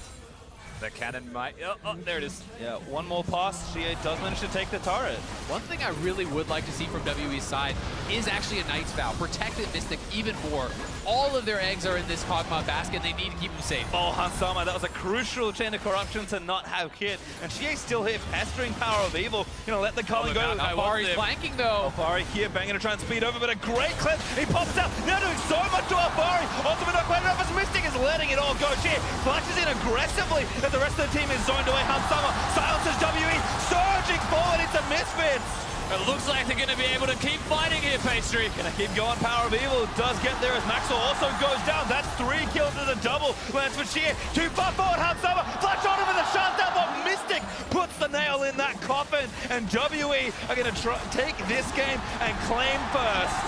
The cannon might... Oh, there it is. Yeah, one more pass. xiye does manage to take the turret. One thing I really would like to see from WE's side is actually a Knight's Vow. Protected Mystic even more. All of their eggs are in this Kog'Maw basket, and they need to keep them safe. Oh, Hansama, that was a crucial chain of corruption to not have hit. And xiye still here, pestering PowerOfEvil. Gonna let the Cullen go. Alphari's flanking, though. Alphari here, banging to try and speed over, but a great clip. He pops out. Now doing so much to Alphari. Ultimate not quite enough as Mystic is letting it all go. xiye flashes in aggressively as the rest of the team is zoned away. Hansama silences WE, surging forward into Misfits. It looks like they're going to be able to keep fighting here, Pastry. Gonna keep going. PowerOfEvil does get there as Maxwell also goes down. That's 3 kills as a double. Lands for xiye. Too far forward. Hansama flash on him with a shutdown, but Mystic puts the nail in that coffin. And WE are gonna take this game and claim first.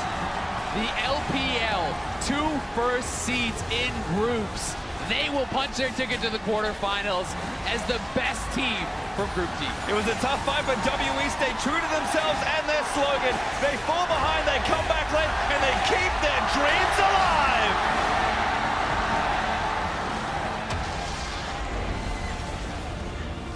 The LPL, 2 first seeds in groups. They will punch their ticket to the quarterfinals as the best team from Group D. It was a tough fight, but WE stay true to themselves and their slogan. They fall behind, they come back late, and they keep their dreams alive.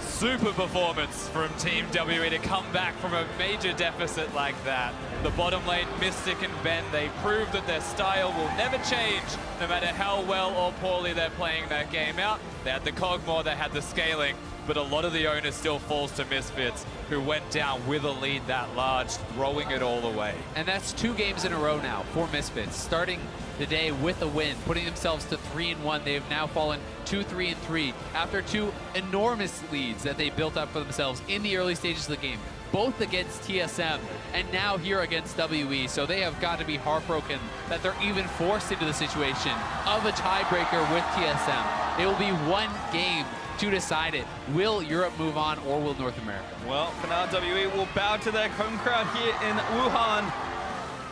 Super performance from Team WE to come back from a major deficit like that. The bottom lane, Mystic and Ben, they prove that their style will never change, no matter how well or poorly they're playing that game out. They had the Kog'Maw, they had the scaling, but a lot of the onus still falls to Misfits, who went down with a lead that large, throwing it all away. And that's 2 games in a row now for Misfits, starting the day with a win, putting themselves to 3-1. They've now fallen to 3-3 after 2 enormous leads that they built up for themselves in the early stages of the game, both against TSM and now here against WE. So they have got to be heartbroken that they're even forced into the situation of a tiebreaker with TSM. It will be 1 game to decide it. Will Europe move on, or will North America? Well, for now, WE will bow to their home crowd here in Wuhan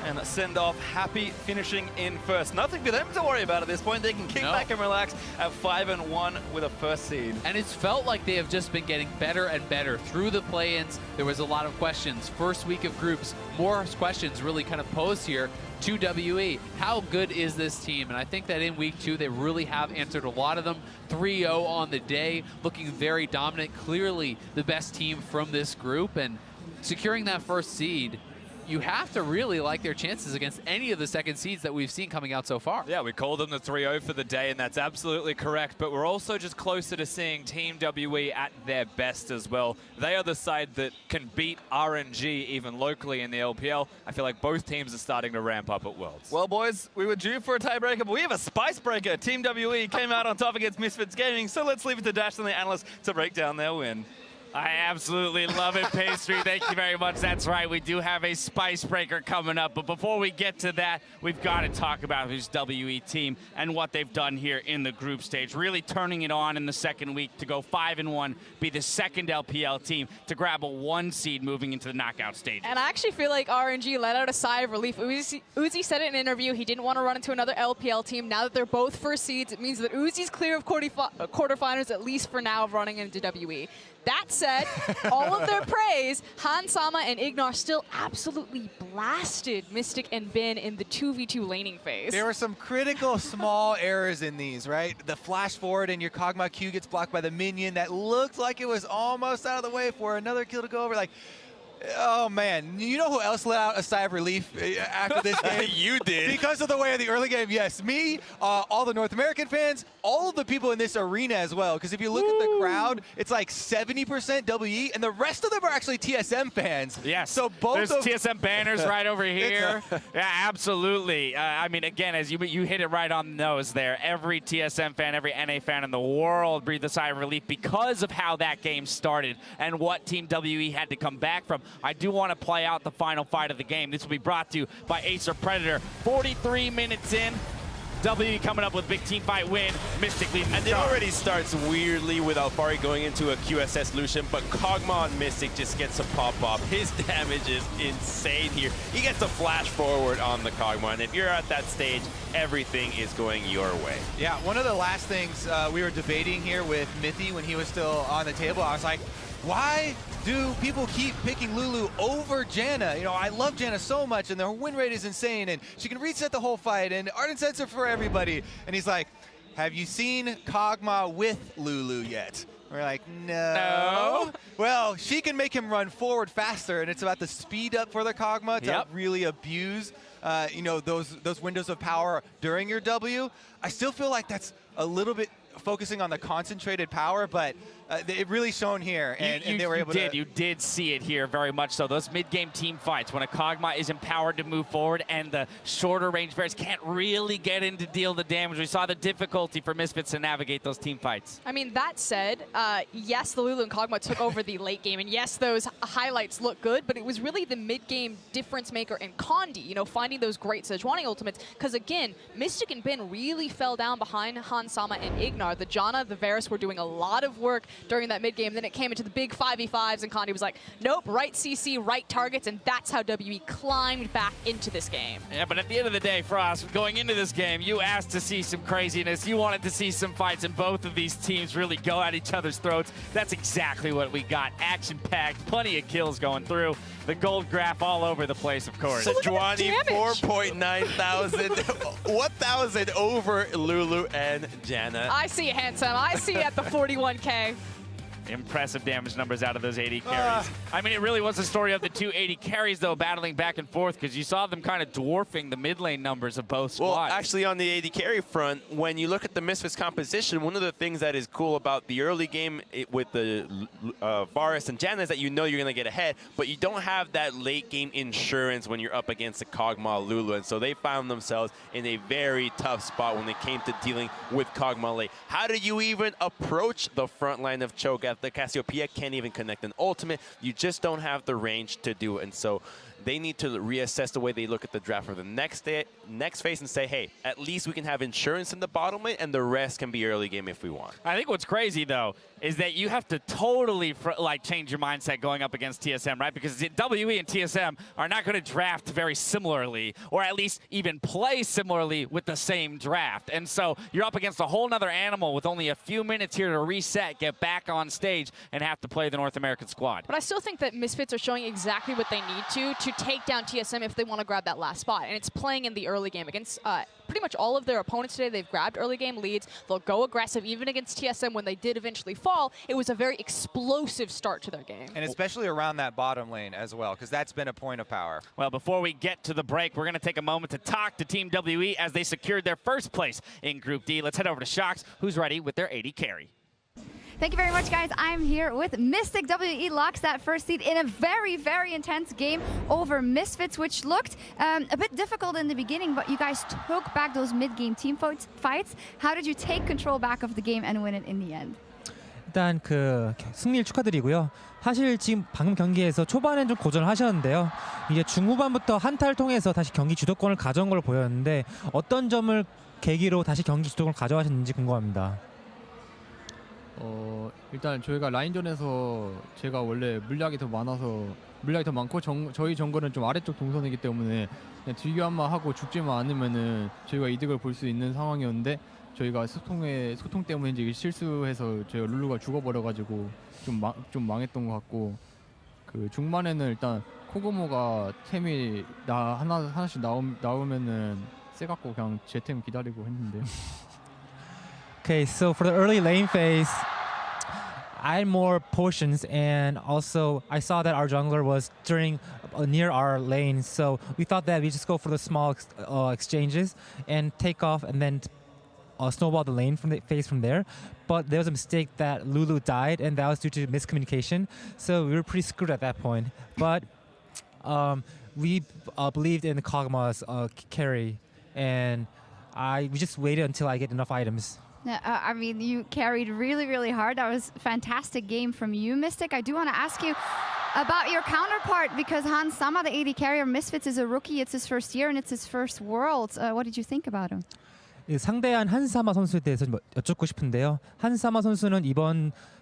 and send off happy finishing in first. Nothing for them to worry about at this point. They can kick back and relax at 5-1 with a first seed. And it's felt like they have just been getting better and better through the play-ins. There was a lot of questions. First week of groups, more questions really kind of posed here to WE. How good is this team? And I think that in week 2, they really have answered a lot of them. 3-0 on the day, looking very dominant. Clearly the best team from this group, and securing that first seed, you have to really like their chances against any of the second seeds that we've seen coming out so far. Yeah, we called them the 3-0 for the day, and that's absolutely correct. But we're also just closer to seeing Team WE at their best as well. They are the side that can beat RNG even locally in the LPL. I feel like both teams are starting to ramp up at Worlds. Well, boys, we were due for a tiebreaker, but we have a spice breaker. Team WE came out on top against Misfits Gaming, so let's leave it to Dash and the analysts to break down their win. I absolutely love it, Pastry. Thank you very much. That's right. We do have a spice breaker coming up. But before we get to that, we've got to talk about this WE team and what they've done here in the group stage. Really turning it on in the second week to go 5-1, be the second LPL team to grab a 1 seed moving into the knockout stage. And I actually feel like RNG let out a sigh of relief. Uzi said it in an interview. He didn't want to run into another LPL team. Now that they're both first seeds, it means that Uzi's clear of quarterfinals, at least for now, of running into WE. That said, all of their praise, Hansama and IgNar still absolutely blasted Mystic and Ben in the 2v2 laning phase. There were some critical small errors in these, right? The flash forward and your Kog'Maw Q gets blocked by the minion. That looked like it was almost out of the way for another kill to go over. Like, oh man, you know who else let out a sigh of relief after this game? You did. Because of the way of the early game, yes. Me, all the North American fans, all of the people in this arena as well. Because if you look at the crowd, it's like 70% WE, and the rest of them are actually TSM fans. Yes. So both There's TSM banners right over here. Yeah, absolutely. I mean, again, as you hit it right on the nose there. Every TSM fan, every NA fan in the world breathed a sigh of relief because of how that game started and what Team WE had to come back from. I do want to play out the final fight of the game. This will be brought to you by Acer Predator. 43 minutes in. WE coming up with big team fight win. Mystic leading the And it charge. already starts weirdly with Alphari going into a QSS Lucian, but Kog'Maw and Mystic just gets a pop-off. His damage is insane here. He gets a flash forward on the Kog'Maw, and if you're at that stage, everything is going your way. Yeah, one of the last things we were debating here with Mithy when he was still on the table, I was like, why do people keep picking Lulu over Janna? You know, I love Janna so much, and their win rate is insane, and she can reset the whole fight, and Ardent Sensor for everybody. And he's like, have you seen Kog'Maw with Lulu yet? We're like, no. Well, she can make him run forward faster, and it's about the speed up for the Kog'Maw to really abuse you know, those windows of power during your W. I still feel like that's a little bit focusing on the concentrated power, but it really shown here, and they were able to. You did see it here very much so. Those mid-game team fights, when a Kog'Maw is empowered to move forward and the shorter range bears can't really get in to deal the damage. We saw the difficulty for Misfits to navigate those team fights. I mean, that said, yes, the Lulu and Kog'Maw took over the late game, and yes, those highlights look good, but it was really the mid-game difference maker in Condi, you know, finding those great Sejuani ultimates, because again, Mystic and Ben really fell down behind Hansama and IgNar. The Janna, the Varus were doing a lot of work during that mid-game. Then it came into the big 5v5s, and Condi was like, nope, right CC, right targets, and that's how WE climbed back into this game. Yeah, but at the end of the day, Frost, going into this game, you asked to see some craziness. You wanted to see some fights, and both of these teams really go at each other's throats. That's exactly what we got. Action-packed, plenty of kills going through. The gold graph all over the place, of course. Sejuani, 4.9 thousand, 1,000 over Lulu and Janna. I see it, handsome. I see it at the 41K. Impressive damage numbers out of those AD carries. I mean, it really was the story of the two AD carries, though, battling back and forth, because you saw them kind of dwarfing the mid lane numbers of both squads. Well, actually, on the AD carry front, when you look at the Misfits composition, one of the things that is cool about the early game with the Varus and Janna is that you know you're going to get ahead, but you don't have that late game insurance when you're up against the Kog'Maw Lulu, and so they found themselves in a very tough spot when it came to dealing with Kog'Maw late. How do you even approach the front line of Cho'Gath? The Cassiopeia can't even connect an ultimate. You just don't have the range to do it, and so they need to reassess the way they look at the draft for the next phase and say, hey, at least we can have insurance in the bottom lane, and the rest can be early game if we want. I think what's crazy, though, is that you have to totally change your mindset going up against TSM, right? Because WE and TSM are not going to draft very similarly, or at least even play similarly with the same draft. And so you're up against a whole nother animal with only a few minutes here to reset, get back on stage, and have to play the North American squad. But I still think that Misfits are showing exactly what they need to take down TSM if they want to grab that last spot. And it's playing in the early game against pretty much all of their opponents today. They've grabbed early game leads. They'll go aggressive. Even against TSM when they did eventually fall, it was a very explosive start to their game. And especially around that bottom lane as well, because that's been a point of power. Well, before we get to the break, we're going to take a moment to talk to Team WE as they secured their first place in Group D. Let's head over to Shox, who's ready with their AD carry. Thank you very much, guys. I'm here with Mystic. WE locks that first seed in a very, very intense game over Misfits, which looked a bit difficult in the beginning, but you guys took back those mid-game team fights. How did you take control back of the game and win it in the end? 일단 그 승리를 축하드리고요. 사실 지금 방금 경기에서 초반엔 좀 고전을 하셨는데요. 이제 중후반부터 한타를 통해서 다시 경기 주도권을 가져온 걸 보였는데 어떤 점을 계기로 다시 경기 주도권을 가져가셨는지 궁금합니다. 일단 저희가 라인전에서 제가 원래 물약이 더 많고 저희 정글은 좀 아래쪽 동선이기 때문에 그냥 딜교환만 하고 죽지만 않으면은 저희가 이득을 볼 수 있는 상황이었는데 저희가 소통 때문에 이제 실수해서 저희가 룰루가 죽어버려가지고 좀 망했던 것 같고 그 중반에는 일단 코그모가 템이 하나씩 나오면은 쎄갖고 그냥 제 템 기다리고 했는데요. Okay, so for the early lane phase, I had more potions, and also I saw that our jungler was near our lane, so we thought that we just go for the small exchanges and take off, and then snowball the lane phase from there. But there was a mistake that Lulu died, and that was due to miscommunication, so we were pretty screwed at that point. But we believed in the Kog'Maw's carry, and we just waited until I get enough items. I mean, you carried really, really hard. That was a fantastic game from you, Mystic. I do want to ask you about your counterpart, because Hans Sama, the AD carrier Misfits, is a rookie. It's his first year and it's his first Worlds. What did you think about him? 상대한 한사마 선수에 대해서 여쭙고 싶은데요. 한사마 선수는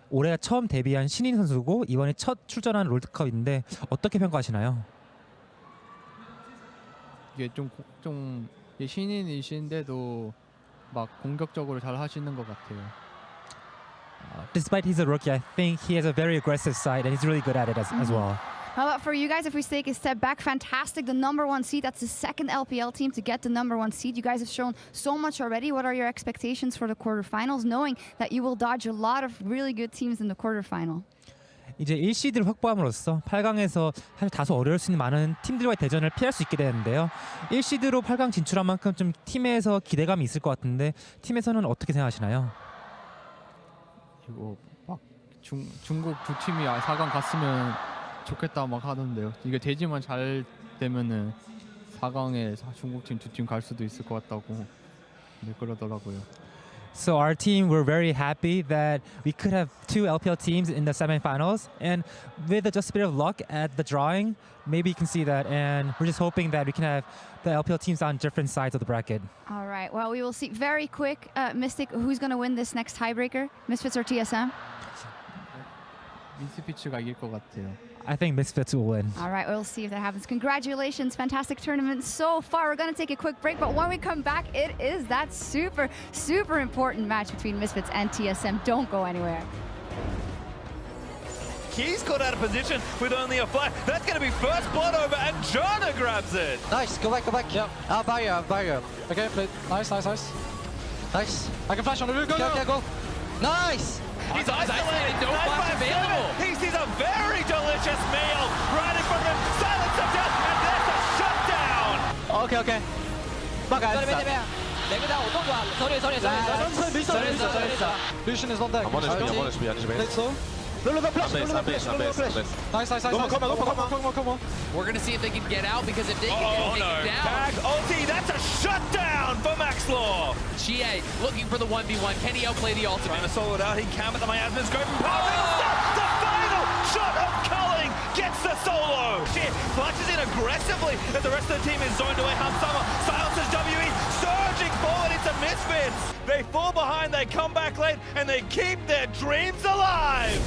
올해 처음 데뷔한 신인 선수고 이번에 첫 출전한 롤드컵인데 어떻게 평가하시나요? 이게 좀 신인이신데도 막 공격적으로 잘 하시는 것 같아요. Despite he's a rookie, I think he has a very aggressive side and he's really good at it as well. How about for you guys, if we take a step back, fantastic, the #1 seed. That's the second LPL team to get the #1 seed. You guys have shown so much already. What are your expectations for the quarterfinals, knowing that you will dodge a lot of really good teams in the quarterfinal? 이제 1시드를 확보함으로써 8강에서 사실 다소 어려울 수 있는 많은 팀들과의 대전을 피할 수 있게 되는데요. 1시드로 8강 진출한 만큼 좀 팀에서 기대감이 있을 것 같은데 팀에서는 어떻게 생각하시나요? 이거 막 중국 두 팀이 4강 갔으면 좋겠다 막 하던데요. 이게 대지만 잘 되면은 4강에 중국 팀 두 팀 갈 수도 있을 것 같다고 그러더라고요. So our team, we're very happy that we could have 2 LPL teams in the semifinals, and with just a bit of luck at the drawing, maybe you can see that, and we're just hoping that we can have the LPL teams on different sides of the bracket. All right, well, we will see very quick, Mystic, who's going to win this next tiebreaker, Misfits or TSM? 미스피츠가 이길 것 같아요. I think Misfits will win. All right, we'll see if that happens. Congratulations, fantastic tournament so far. We're going to take a quick break, but when we come back, it is that super, super important match between Misfits and TSM. Don't go anywhere. He's caught out of position with only a flash. That's going to be first blood over, and Janna grabs it. Nice, go back. Yep. Barrier. Okay, play. Nice. Nice. I can flash on the roof. Go. Nice. He's isolated. No flash available. He sees a very delicious meal right in front of him. Silence him down, and there's a shutdown. OK OK，不敢死。Lucian is not there. I'm on HP. Let's go. Lulu the flash. Lulu the flash. Nice. Come on. We're going to see if they can get out, because if they can get taken down. Tag ulti, that's a shutdown for Maxlore. xiye looking for the 1v1. Can he outplay the ultimate? Trying to solo it out, he can with the miasma's going from power. The final shot of Culling gets the solo. Shit, flashes in aggressively as the rest of the team is zoned away. Hamsama silences WE, surging forward into Misfits. They fall behind, they come back late, and they keep their dreams alive.